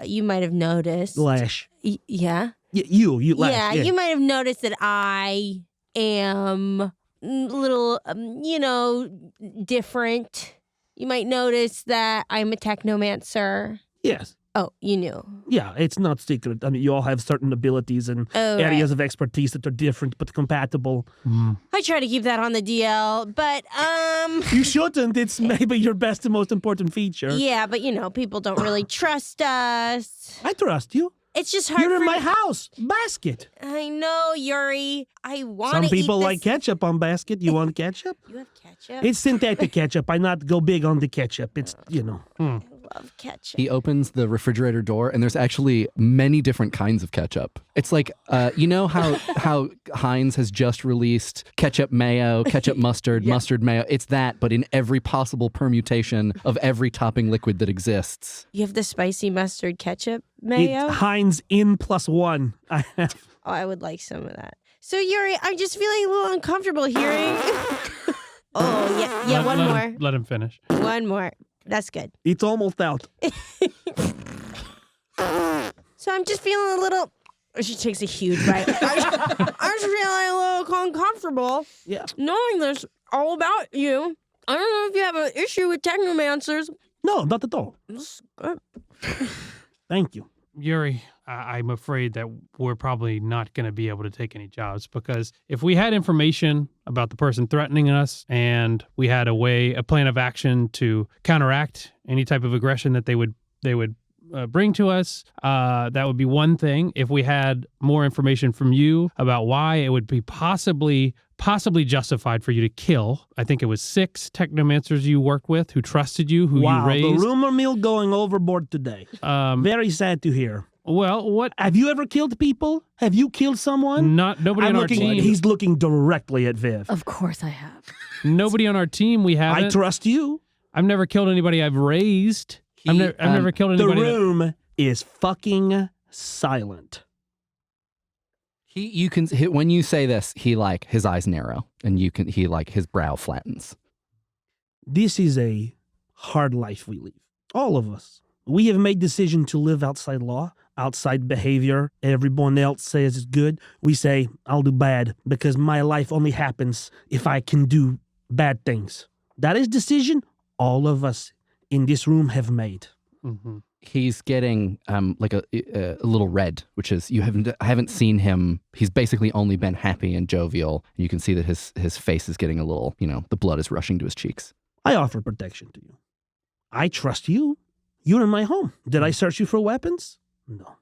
S6: you might have noticed.
S3: Lash.
S6: Yeah.
S3: You Lash.
S6: Yeah, you might have noticed that I am little, different. You might notice that I'm a technomancer.
S3: Yes.
S6: Oh, you knew.
S3: Yeah, it's not secret. I mean, you all have certain abilities and areas of expertise that are different but compatible.
S6: I try to keep that on the DL, but
S3: You shouldn't. It's maybe your best and most important feature.
S6: yeah, but people don't really trust us.
S3: I trust you.
S6: It's just hard.
S3: You're in
S6: for
S3: my
S6: me.
S3: house. Basket.
S6: I know, Yuri. I want to
S3: Some
S6: eat
S3: people
S6: this.
S3: like ketchup on basket. You want ketchup?
S6: You have ketchup?
S3: It's synthetic ketchup. I not go big on the ketchup. It's,
S6: I love ketchup.
S2: He opens the refrigerator door, and there's actually many different kinds of ketchup. It's like, you know how Heinz has just released ketchup mayo, ketchup mustard, mustard mayo. It's that, but in every possible permutation of every topping liquid that exists.
S6: You have the spicy mustard ketchup mayo?
S3: It's Heinz in +1. I have.
S6: Oh, I would like some of that. So, Yuri, I'm just feeling a little uncomfortable hearing. One more.
S7: Let him finish.
S6: One more. That's good.
S3: It's almost out.
S6: So I'm just feeling a little... She takes a huge bite. I'm just feeling a little uncomfortable knowing this all about you. I don't know if you have an issue with technomancers.
S3: No, not at all. Thank you.
S7: Yuri, I'm afraid that we're probably not going to be able to take any jobs because if we had information about the person threatening us and we had a plan of action to counteract any type of aggression that they would bring to us, that would be one thing. If we had more information from you about why, it would be possibly justified for you to kill. I think it was 6 technomancers you worked with who trusted you, who you raised.
S3: Wow, the rumor mill going overboard today. Very sad to hear.
S7: Well, what?
S3: Have you ever killed people? Have you killed someone?
S7: Nobody on our team.
S3: He's looking directly at Viv.
S5: Of course I have.
S7: Nobody on our team. We haven't.
S3: I trust you.
S7: I've never killed anybody I've raised. I've never killed anybody.
S3: The room is fucking silent.
S2: You can when you say this, his eyes narrow and his brow flattens.
S3: This is a hard life we live. All of us. We have made decision to live outside law, outside behavior. Everyone else says it's good. We say, I'll do bad because my life only happens if I can do bad things. That is decision all of us in this room have made.
S7: Mm-hmm.
S2: He's getting like a little red, which is I haven't seen him. He's basically only been happy and jovial. You can see that his face is getting a little, the blood is rushing to his cheeks.
S3: I offer protection to you. I trust you. You're in my home. Did I search you for weapons? No.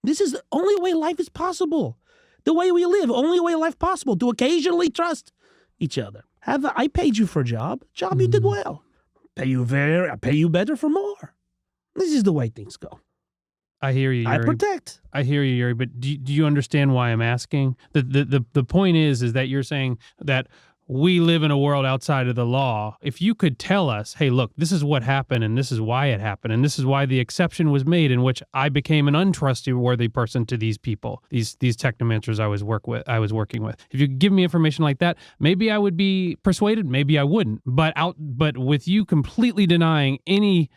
S3: This is the only way life is possible. The way we live, only way life possible, to occasionally trust each other. I paid you for a job. You did well. I pay you better for more. This is the way things go.
S7: I hear you, Yuri.
S3: I protect.
S7: I hear you, Yuri, but do you understand why I'm asking? The point is that you're saying that we live in a world outside of the law. If you could tell us, hey, look, this is what happened and this is why it happened and this is why the exception was made in which I became an untrustworthy person to these people, these technomancers I was working with. If you could give me information like that, maybe I would be persuaded, maybe I wouldn't. But with you completely denying any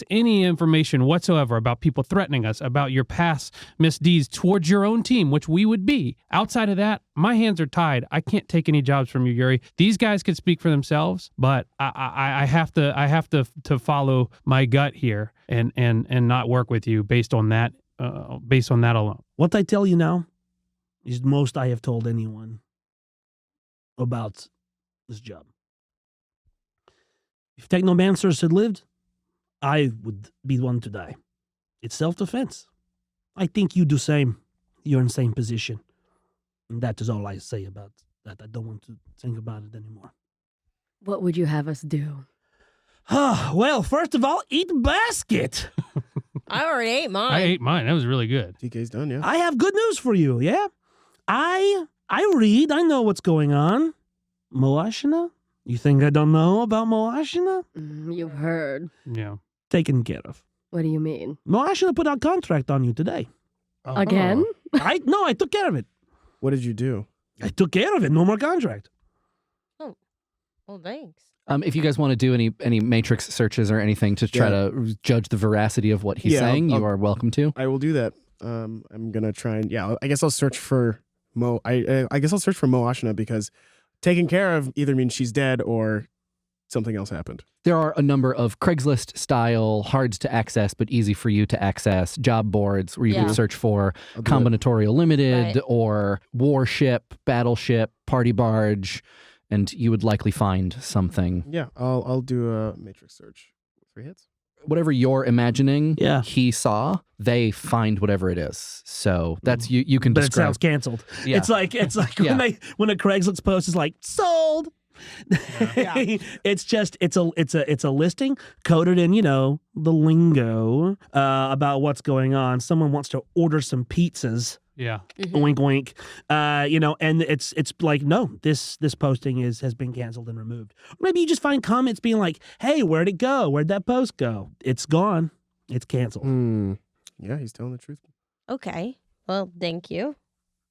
S7: information whatsoever about people threatening us, about your past misdeeds towards your own team, which we would be. Outside of that, my hands are tied. I can't take any jobs from you, Yuri. These guys could speak for themselves, but I have to follow my gut here and not work with you based on that alone.
S3: What I tell you now is the most I have told anyone about this job. If technomancers had lived, I would be the one to die. It's self-defense. I think you do same. You're in the same position. And that is all I say about that. I don't want to think about it anymore.
S5: What would you have us do?
S3: Well, first of all, eat basket.
S6: I already ate mine.
S7: I ate mine. That was really good.
S4: TK's done, yeah.
S3: I have good news for you, yeah? I read. I know what's going on. Moashina? You think I don't know about Moashina?
S5: You've heard.
S7: Yeah.
S3: Taken care of.
S5: What do you mean?
S3: Moashina put out contract on you today.
S5: Again?
S3: I took care of it.
S4: What did you do?
S3: I took care of it. No more contract.
S6: Oh, well, thanks.
S2: If you guys want to do any matrix searches or anything to try to judge the veracity of what he's saying, you are welcome to.
S4: I will do that. I'm gonna try and I guess I'll search for I guess I'll search for Moashina because taken care of either means she's dead or something else happened.
S2: There are a number of Craigslist style, hard to access but easy for you to access job boards where you can search for
S4: I'll do it.
S2: combinatorial limited
S6: Right.
S2: or warship, battleship, party barge, and you would likely find something.
S4: Yeah, I'll do a matrix search. 3 hits.
S2: Whatever you're imagining
S3: Yeah.
S2: he saw, they find whatever it is. So that's you can
S3: But it
S2: describe.
S3: sounds canceled.
S2: Yeah.
S3: It's like
S2: Yeah.
S3: when a Craigslist post is like sold. It's just it's a listing coded in the lingo about what's going on. Someone wants to order some pizzas.
S7: Yeah.
S3: Wink, wink. And it's like, no, this posting has been canceled and removed. Or maybe you just find comments being like, hey, where'd it go? Where'd that post go? It's gone. It's canceled.
S4: Yeah, he's telling the truth.
S6: Okay. Well, thank you.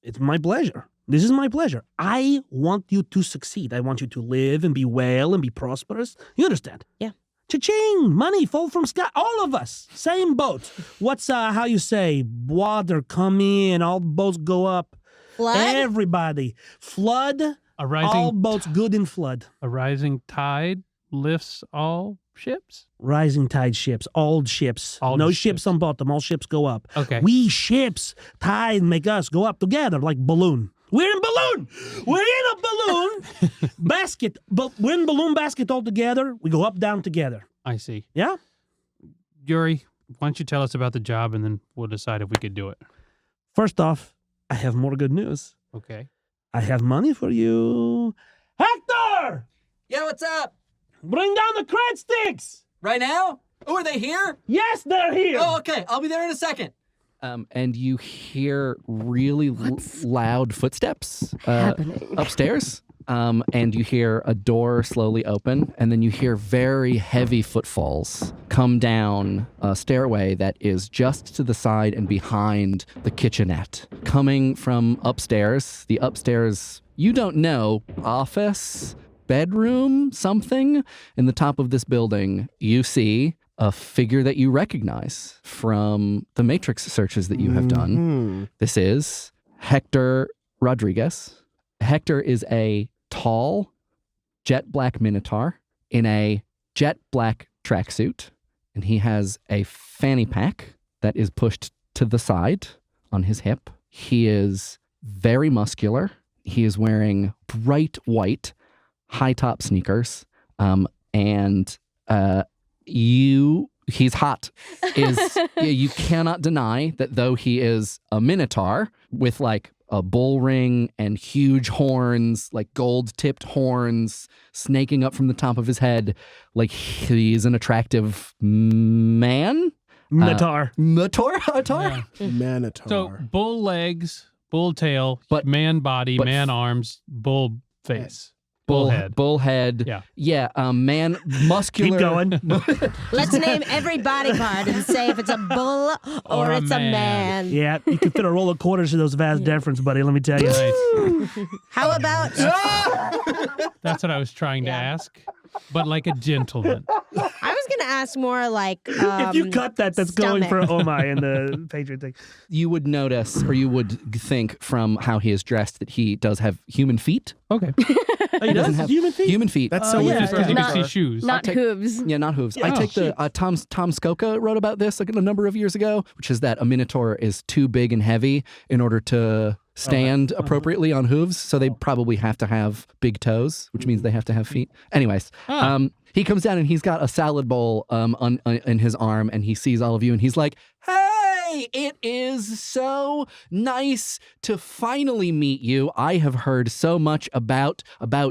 S3: It's my pleasure. This is my pleasure. I want you to succeed. I want you to live and be well and be prosperous. You understand?
S6: Yeah.
S3: Cha-ching! Money fall from sky. All of us. Same boat. What's how you say? Water come in, all boats go up.
S6: Flood?
S3: Everybody. Flood.
S7: A
S3: All
S7: rising
S3: boats good in flood.
S7: a rising tide lifts all ships.
S3: Rising tide ships. All ships.
S7: All
S3: no
S7: ships.
S3: ships on bottom. All ships go up.
S7: Okay.
S3: We ships, tide make us go up together like balloon. We're in balloon. We're in a balloon basket. But we're in balloon basket all together. We go up, down together.
S7: I see.
S3: Yeah?
S7: Yuri, why don't you tell us about the job and then we'll decide if we could do it.
S3: First off, I have more good news.
S7: Okay.
S3: I have money for you. Hector!
S8: Yeah, what's up?
S3: Bring down the cred sticks!
S8: Right now? Oh, are they here?
S3: Yes, they're here!
S8: Oh, okay. I'll be there in a second.
S2: And you hear really loud footsteps
S5: happening?
S2: upstairs. And you hear a door slowly open, and then you hear very heavy footfalls come down a stairway that is just to the side and behind the kitchenette. Coming from upstairs, the upstairs, you don't know, office, bedroom, something. In the top of this building, you see a figure that you recognize from the Matrix searches that you have done. This is Hector Rodriguez. Hector is a tall, jet black minotaur in a jet black tracksuit, and he has a fanny pack that is pushed to the side on his hip. He is very muscular. He is wearing bright white high top sneakers, and he's hot. You cannot deny that though he is a minotaur with like a bull ring and huge horns, like gold-tipped horns snaking up from the top of his head, like he's an attractive man.
S3: Minotaur.
S2: Minotaur?
S7: Yeah.
S4: Manotaur.
S7: So bull legs, bull tail,
S2: But-
S7: man body,
S2: but-
S7: man arms, bull face. Bull head.
S2: Bullhead. Yeah, man, muscular.
S3: Keep going.
S6: Let's name every body part and say if it's a bull or,
S7: Or a
S6: it's a man.
S3: Yeah, you can fit a roll of quarters in those vast deference, buddy. Let me tell you.
S7: Nice.
S6: How about
S7: That's what I was trying to ask, but like a gentleman.
S6: I was gonna ask more like
S3: If you cut that, that's going for
S6: stomach.
S3: Oh my in the Patriot thing.
S2: You would notice, or you would think from how he is dressed, that he does have human feet.
S7: Okay.
S3: Oh, he
S2: doesn't
S3: does?
S2: have
S3: Human feet?
S2: Human feet.
S4: That's so
S3: yeah,
S4: weird.
S7: Just because you
S5: Not-
S7: can see shoes.
S5: Not hooves.
S2: Yeah, not hooves. I
S3: Yeah.
S2: take the Tom Skoka wrote about this like a number of years ago, which is that a minotaur is too big and heavy in order to stand appropriately on hooves, so they probably have to have big toes, which means they have to have feet. Anyways, he comes down and he's got a salad bowl in his arm, and he sees all of you, and he's like, "Hey, it is so nice to finally meet you. I have heard so much about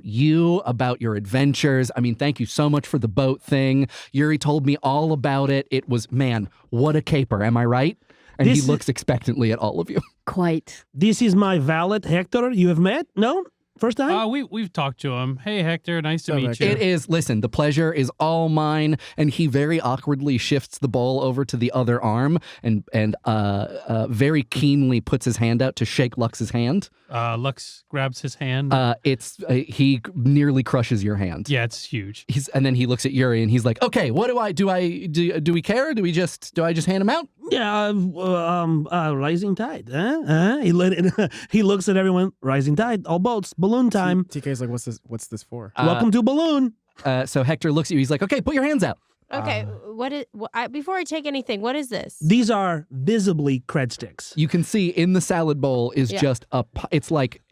S2: you, about your adventures. I mean, thank you so much for the boat thing. Yuri told me all about it. It was, man, what a caper. Am I right?" And
S3: This
S2: he
S3: is-
S2: looks expectantly at all of you.
S5: Quite.
S3: This is my valet, Hector. You have met? No? First time?
S7: We've talked to him. Hey, Hector, nice to
S4: So,
S7: meet
S4: Hector.
S7: you.
S2: It is, listen, the pleasure is all mine. And he very awkwardly shifts the bowl over to the other arm and very keenly puts his hand out to shake Lux's hand.
S7: Lux grabs his hand.
S2: He nearly crushes your hand.
S7: Yeah, it's huge.
S2: And then he looks at Yuri and he's like, "Okay, what do we care? Do I just hand him out?"
S3: Yeah, rising tide. He looks at everyone. Rising tide. All boats. Balloon time.
S4: TK's like, what's this for?
S3: Welcome to Balloon.
S2: So Hector looks at you. He's like, okay, put your hands out.
S6: Okay, before I take anything, what is this?
S3: These are visibly cred sticks.
S2: You can see in the salad bowl is just it's like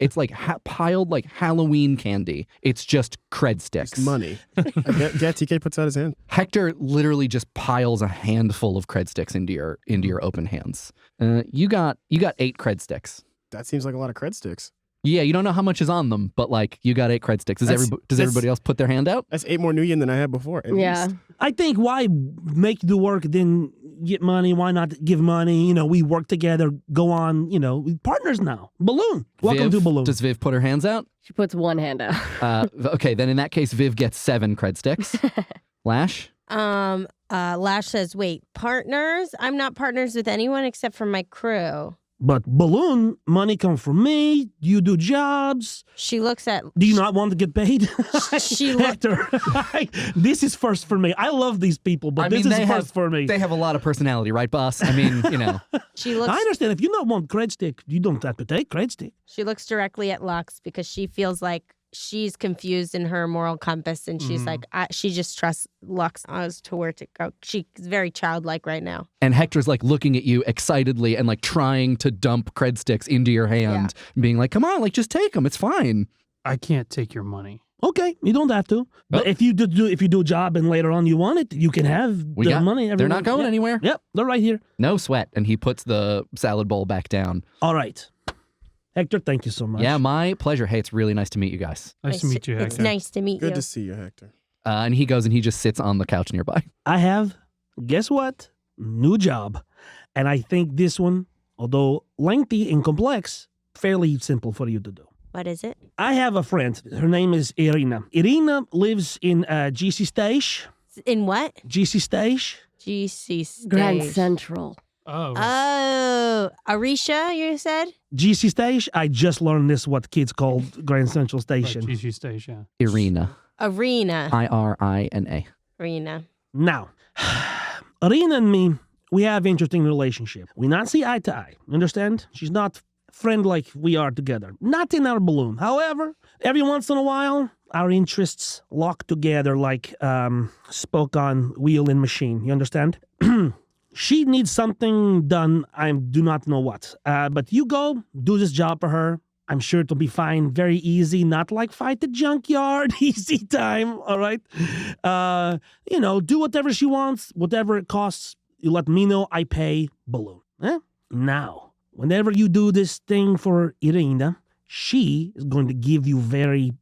S2: piled like Halloween candy. It's just cred sticks.
S4: It's money. TK puts out his hand.
S2: Hector literally just piles a handful of cred sticks into your open hands. You got 8 cred sticks.
S4: That seems like a lot of cred sticks.
S2: Yeah, you don't know how much is on them, but like you got 8 cred sticks. Does everybody else put their hand out?
S4: That's 8 more Nuyen than I had before. At least.
S3: I think why make the work then get money? Why not give money? You know, we work together, go on, you know, partners now. Balloon. Welcome to Balloon.
S2: Does Viv put her hands out?
S5: She puts one hand out.
S2: Okay, then in that case, Viv gets 7 cred sticks. Lash?
S6: Lash says, wait, partners? I'm not partners with anyone except for my crew.
S3: But Balloon, money comes from me. You do jobs.
S6: She looks at...
S3: Do you not want to get paid?
S6: Hector.
S3: This is first for me. I love these people, but this is first for me.
S2: They have a lot of personality, right, boss? I mean, you know.
S6: She looks...
S3: I understand. If you don't want cred stick, you don't have to take cred stick.
S6: She looks directly at Luxe because she feels like she's confused in her moral compass, and she's like, she just trusts Luxe as to where to go. She's very childlike right now.
S2: And Hector's like looking at you excitedly and like trying to dump cred sticks into your hand, being like, come on, like just take them. It's fine.
S7: I can't take your money.
S3: Okay, you don't have to. But if you do a job and later on you want it, you can have the money.
S2: They're not going anywhere.
S3: Yep, they're right here.
S2: No sweat. And he puts the salad bowl back down.
S3: All right. Hector, thank you so much.
S2: Yeah, my pleasure. Hey, it's really nice to meet you guys.
S7: Nice to meet you, Hector.
S6: It's nice to meet you.
S4: Good to see you, Hector.
S2: And he goes and he just sits on the couch nearby.
S3: I have, guess what? New job. And I think this one, although lengthy and complex, fairly simple for you to do.
S6: What is it?
S3: I have a friend. Her name is Irina. Irina lives in GC Stage.
S6: In what?
S3: GC Stage.
S6: GC Stage.
S5: Grand Central.
S6: Oh, Arisha, you said?
S3: GC Stage. I just learned this, what kids call Grand Central Station.
S7: Right, GC Station.
S2: Irina.
S6: Arena.
S2: Irina.
S6: Arena.
S3: Now, Irina and me, we have interesting relationship. We not see eye to eye. Understand? She's not friend like we are together. Not in our balloon. However, every once in a while, our interests lock together like spoke on wheel and machine. You understand? She needs something done. I do not know what. But you go, do this job for her. I'm sure it'll be fine. Very easy. Not like fight the junkyard. Easy time. All right? You know, do whatever she wants. Whatever it costs. You let me know. I pay. Balloon. Now, whenever you do this thing for Irina, she is going to give you very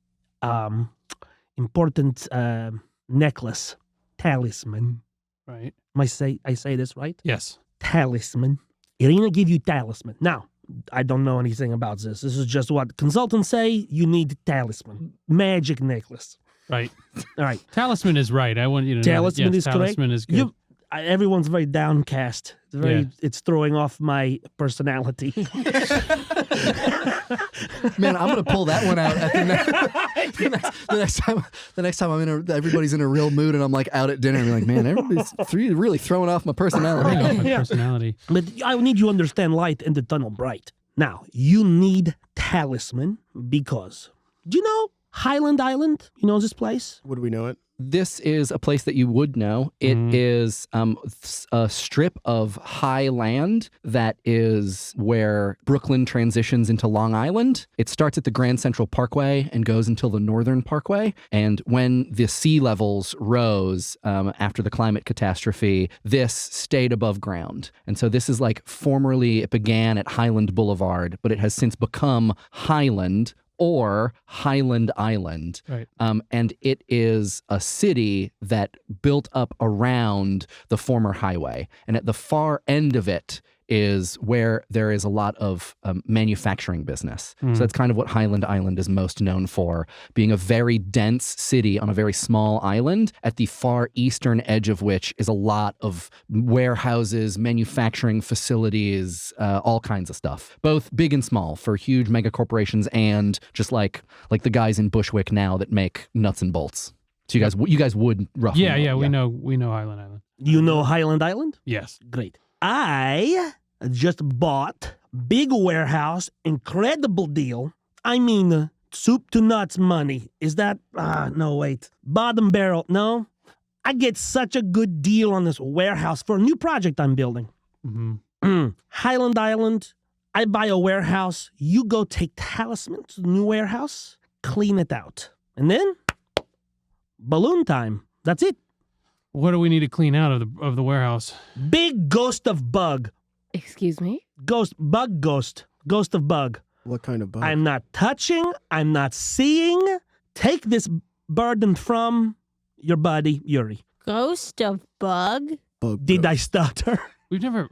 S3: important necklace. Talisman.
S7: Right.
S3: I say this right?
S7: Yes.
S3: Talisman. Irina give you talisman. Now, I don't know anything about this. This is just what consultants say. You need talisman. Magic necklace.
S7: Right.
S3: All right.
S7: Talisman is right. I want you to
S3: Talisman
S7: know.
S3: is correct.
S7: Talisman is good.
S3: Everyone's very downcast. It's throwing off my personality.
S2: Man, I'm gonna pull that one out at the next time everybody's in a real mood and I'm like out at dinner and I'm like, man, everybody's really throwing off my personality.
S7: Personality.
S3: But I need you to understand light and the tunnel bright. Now, you need talisman because, do you know Highland Island? You know this place?
S4: Would we know it?
S2: This is a place that you would know. It is a strip of high land that is where Brooklyn transitions into Long Island. It starts at the Grand Central Parkway and goes until the Northern Parkway. And when the sea levels rose after the climate catastrophe, this stayed above ground. And so this is like formerly it began at Highland Boulevard, but it has since become Highland or Highland Island.
S7: Right.
S2: And it is a city that built up around the former highway. And at the far end of it is where there is a lot of manufacturing business. So that's kind of what Highland Island is most known for, being a very dense city on a very small island, at the far eastern edge of which is a lot of warehouses, manufacturing facilities, all kinds of stuff, both big and small for huge mega corporations and just like the guys in Bushwick now that make nuts and bolts. So you guys would roughly know.
S7: Yeah, we know Highland Island.
S3: You know Highland Island?
S7: Yes.
S3: Great. I just bought big warehouse, incredible deal. I mean, soup to nuts money. Is that, no, wait. Bottom barrel, no. I get such a good deal on this warehouse for a new project I'm building. Highland Island, I buy a warehouse. You go take Talisman to the new warehouse, clean it out. And then, balloon time. That's it.
S7: What do we need to clean out of the warehouse?
S3: Big ghost of bug.
S5: Excuse me?
S3: Ghost of bug.
S4: What kind of bug?
S3: I'm not touching. I'm not seeing. Take this burden from your buddy, Yuri.
S6: Ghost of bug?
S4: Bug
S3: Did I
S4: ghost.
S3: stutter?
S7: We've never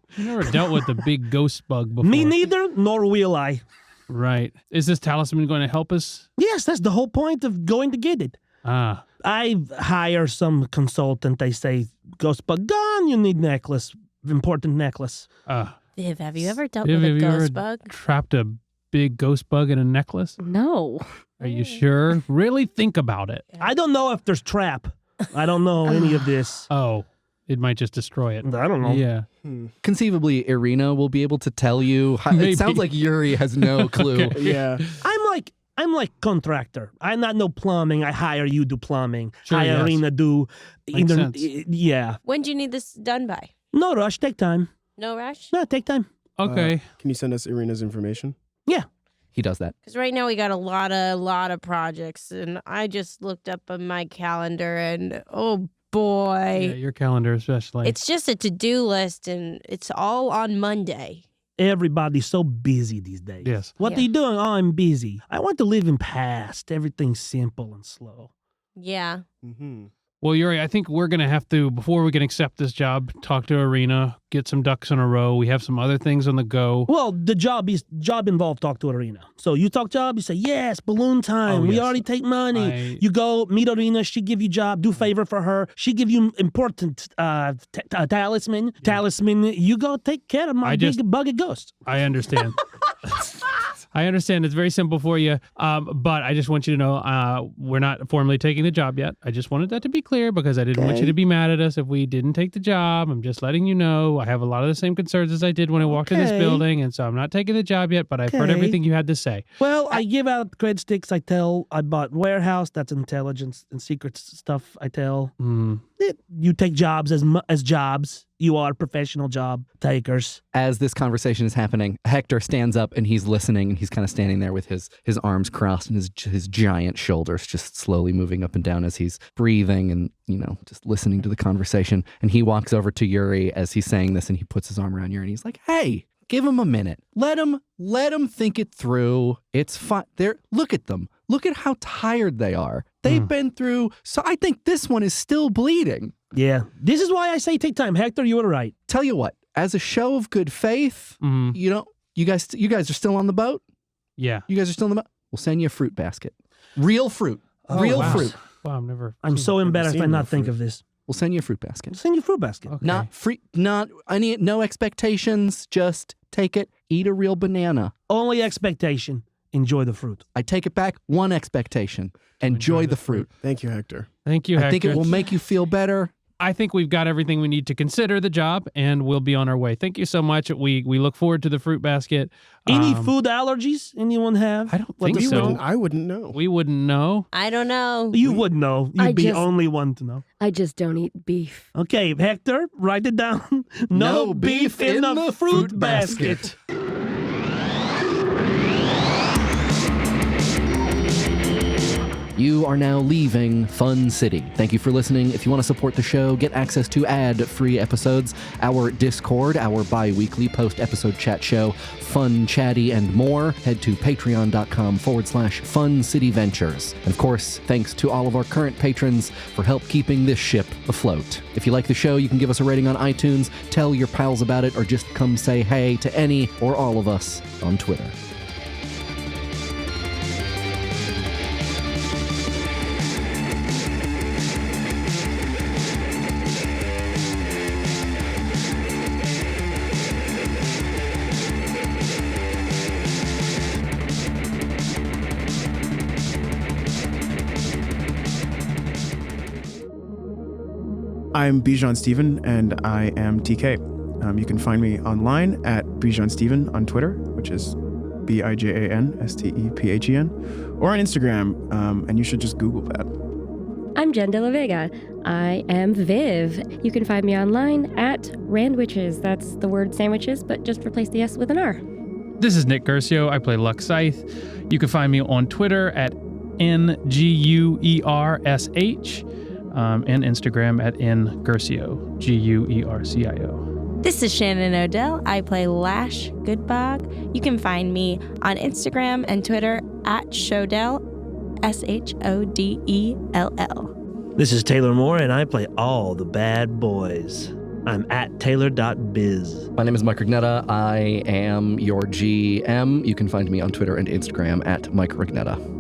S7: dealt with the big ghost bug before.
S3: Me neither, nor will I.
S7: Right. Is this talisman going to help us?
S3: Yes, that's the whole point of going to get it.
S7: Ah.
S3: I hire some consultant. They say, ghost bug gone, you need necklace. Important necklace.
S6: Viv, have you ever dealt
S7: Viv,
S6: with a
S7: have you ever
S6: ghost bug?
S7: trapped a big ghost bug in a necklace?
S5: No.
S7: Are you sure? Really think about it.
S3: I don't know if there's trap. I don't know any of this.
S7: Oh, it might just destroy it.
S3: I don't know.
S7: Yeah.
S2: Conceivably, Irina will be able to tell you.
S7: Maybe.
S2: It sounds like Yuri has no clue.
S7: Okay.
S4: Yeah.
S3: I'm like contractor. I'm not no plumbing. I hire you do plumbing.
S7: Sure,
S3: hire
S7: yes.
S3: Irina do.
S7: Makes sense.
S3: Yeah.
S6: When do you need this done by?
S3: No rush. Take time.
S6: No rush?
S3: No, take time.
S7: Okay.
S4: Can you send us Irina's information?
S2: He does that.
S6: Because right now we got a lot of projects, and I just looked up on my calendar, and oh boy,
S7: Yeah, your calendar especially.
S6: it's just a to-do list, and it's all on Monday.
S3: Everybody's so busy these days.
S7: Yes.
S3: What
S6: Yeah.
S3: are you doing? Oh, I'm busy. I want to live in past. Everything's simple and slow.
S6: Yeah.
S4: Mm-hmm.
S7: Well, Yuri, I think we're going to have to, before we can accept this job, talk to Irina, get some ducks in a row. We have some other things on the go.
S3: Well, the job involved talk to Irina. So you talk job, you say, yes, balloon time.
S7: Oh,
S3: we
S7: yes.
S3: already take money.
S7: I-
S3: You go meet Irina. She give you job. Do favor for her. She give you important talisman. Talisman. You go take care of my
S7: I
S3: big
S7: just-
S3: buggy ghost.
S7: I understand. I understand. It's very simple for you. But I just want you to know we're not formally taking the job yet. I just wanted that to be clear because I didn't want you to be mad at us if we didn't take the job. I'm just letting you know I have a lot of the same concerns as I did when I walked in this
S3: Okay.
S7: building. And so I'm not taking the job yet, but I've heard
S3: Okay.
S7: everything you had to say.
S3: Well, I give out credit sticks. I bought warehouse. That's intelligence and secret stuff. I tell. You take jobs as jobs. You are professional job takers.
S2: As this conversation is happening, Hector stands up and he's listening, and he's kind of standing there with his arms crossed and his giant shoulders just slowly moving up and down as he's breathing and, just listening to the conversation. And he walks over to Yuri as he's saying this, and he puts his arm around Yuri and he's like, hey, give him a minute. Let him think it through. It's fine. Look at them. Look at how tired they are. They've been through, so I think this one is still bleeding.
S3: Yeah, this is why I say take time. Hector, you were right.
S2: Tell you what, as a show of good faith, you guys are still on the boat?
S7: Yeah.
S2: You guys are still on the boat? We'll send you a fruit basket. Real fruit. Real
S7: wow.
S2: fruit.
S7: Wow,
S3: I'm so embarrassed I
S4: seen
S3: not
S4: real
S3: think
S4: fruit.
S3: of this.
S2: We'll send you a fruit basket.
S3: Send you fruit basket.
S7: Okay.
S2: Not free, no expectations. Just take it, eat a real banana.
S3: Only expectation. Enjoy the fruit.
S2: I take it back, one expectation. Enjoy the fruit.
S4: Thank you, Hector.
S7: Thank you, Hector.
S2: I think it will make you feel better.
S7: I think we've got everything we need to consider the job, and we'll be on our way. Thank you so much. We look forward to the fruit basket.
S3: Any food allergies anyone have?
S7: I don't think so.
S4: I wouldn't know.
S7: We wouldn't know.
S6: I don't know.
S3: You would know.
S5: I
S3: You'd be
S5: just-
S3: only one to know.
S5: I just don't eat beef.
S3: Okay, Hector, write it down. No beef in the fruit basket.
S2: You are now leaving Fun City. Thank you for listening. If you want to support the show, get access to ad-free episodes, our Discord, our bi-weekly post-episode chat show, Fun Chatty, and more, head to patreon.com/Fun City Ventures. And of course, thanks to all of our current patrons for help keeping this ship afloat. If you like the show, you can give us a rating on iTunes, tell your pals about it, or just come say hey to any or all of us on Twitter.
S4: I'm Bijan Steven, and I am TK. You can find me online at Bijan Steven on Twitter, which is BIJANSTEPHEN, or on Instagram, and you should just Google that.
S5: I'm Jen De La Vega. I am Viv. You can find me online at Randwiches. That's the word sandwiches, but just replace the S with an R.
S7: This is Nick Guercio. I play Luxe Scythe. You can find me on Twitter at NGUERSH and Instagram at NGuercio, GUERCIO.
S6: This is Shannon Odell. I play Lash Goodbog. You can find me on Instagram and Twitter at Shodell, SHODELL.
S3: This is Taylor Moore, and I play all the bad boys. I'm at taylor.biz.
S2: My name is Mike Rugnetta. I am your GM. You can find me on Twitter and Instagram at Mike Rugnetta.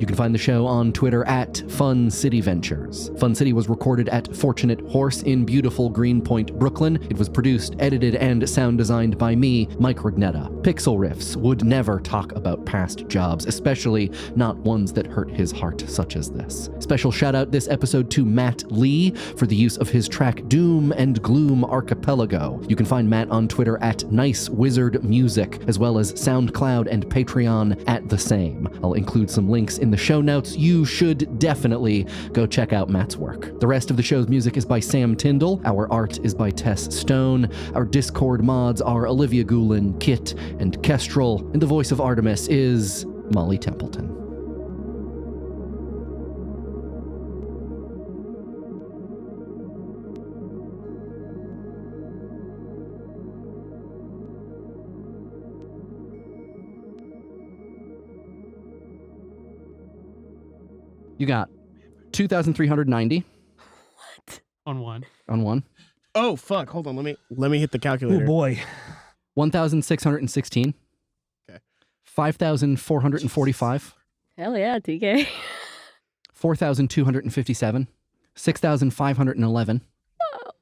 S2: You can find the show on Twitter at Fun City Ventures. Fun City was recorded at Fortunate Horse in beautiful Greenpoint, Brooklyn. It was produced, edited, and sound designed by me, Mike Rugnetta. Pixlriffs would never talk about past jobs, especially not ones that hurt his heart, such as this. Special shout out this episode to Matt Lee for the use of his track Doom and Gloom Archipelago. You can find Matt on Twitter at Nice Wizard Music, as well as SoundCloud and Patreon at the same. I'll include some links in the show notes. You should definitely go check out Matt's work. The rest of the show's music is by Sam Tyndall. Our art is by Tess Stone. Our Discord mods are Olivia Goulin, Kit, and Kestrel. And the voice of Artemis is Molly Templeton. You got 2,390
S7: On one.
S2: on one,
S4: Oh fuck! Hold on. Let me hit the calculator.
S3: Oh boy.
S2: 1,616.
S4: Okay.
S2: 5,445.
S5: Hell yeah, TK.
S2: 4,257. 6,511.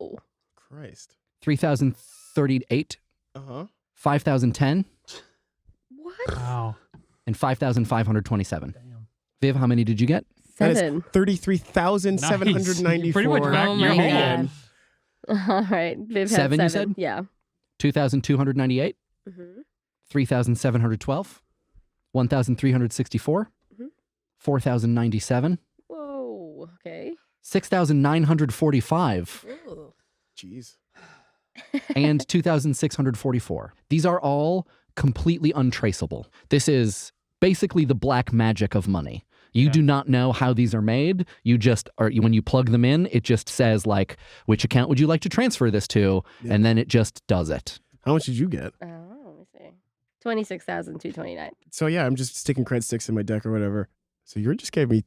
S5: Oh.
S4: Christ.
S2: 3,038. 5,010.
S5: What?
S7: Wow.
S2: And 5,527.
S7: Damn.
S2: Viv, how many did you get?
S4: That is
S5: 7.
S4: 33,794.
S7: Pretty much back
S6: Oh
S7: your
S6: my
S7: hand.
S5: All right. Viv had
S2: 7, you
S5: 7.
S2: said?
S5: Yeah.
S2: 2,298.
S5: Mm-hmm.
S2: 3,712. 1,364.
S5: Mhm.
S2: 4,097.
S5: Whoa. Okay.
S2: 6,945.
S6: Ooh.
S4: Jeez.
S2: And 2,644. These are all completely untraceable. This is basically the black magic of money. You do not know how these are made. You just are, when you plug them in, it just says like, which account would you like to transfer this to?
S4: Yeah.
S2: And then it just does it.
S4: How much did you get?
S5: Oh, let me see. 26,229.
S4: So yeah, I'm just sticking cred sticks in my deck or whatever. So you just gave me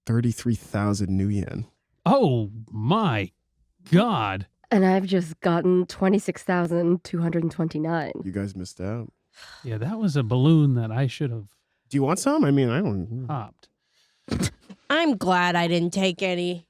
S4: 33,000 new yen.
S7: Oh my God.
S5: And I've just gotten 26,229.
S4: You guys missed out.
S7: Yeah, that was a balloon that I should have
S4: Do you want some? I mean, I don't.
S7: popped.
S6: I'm glad I didn't take any.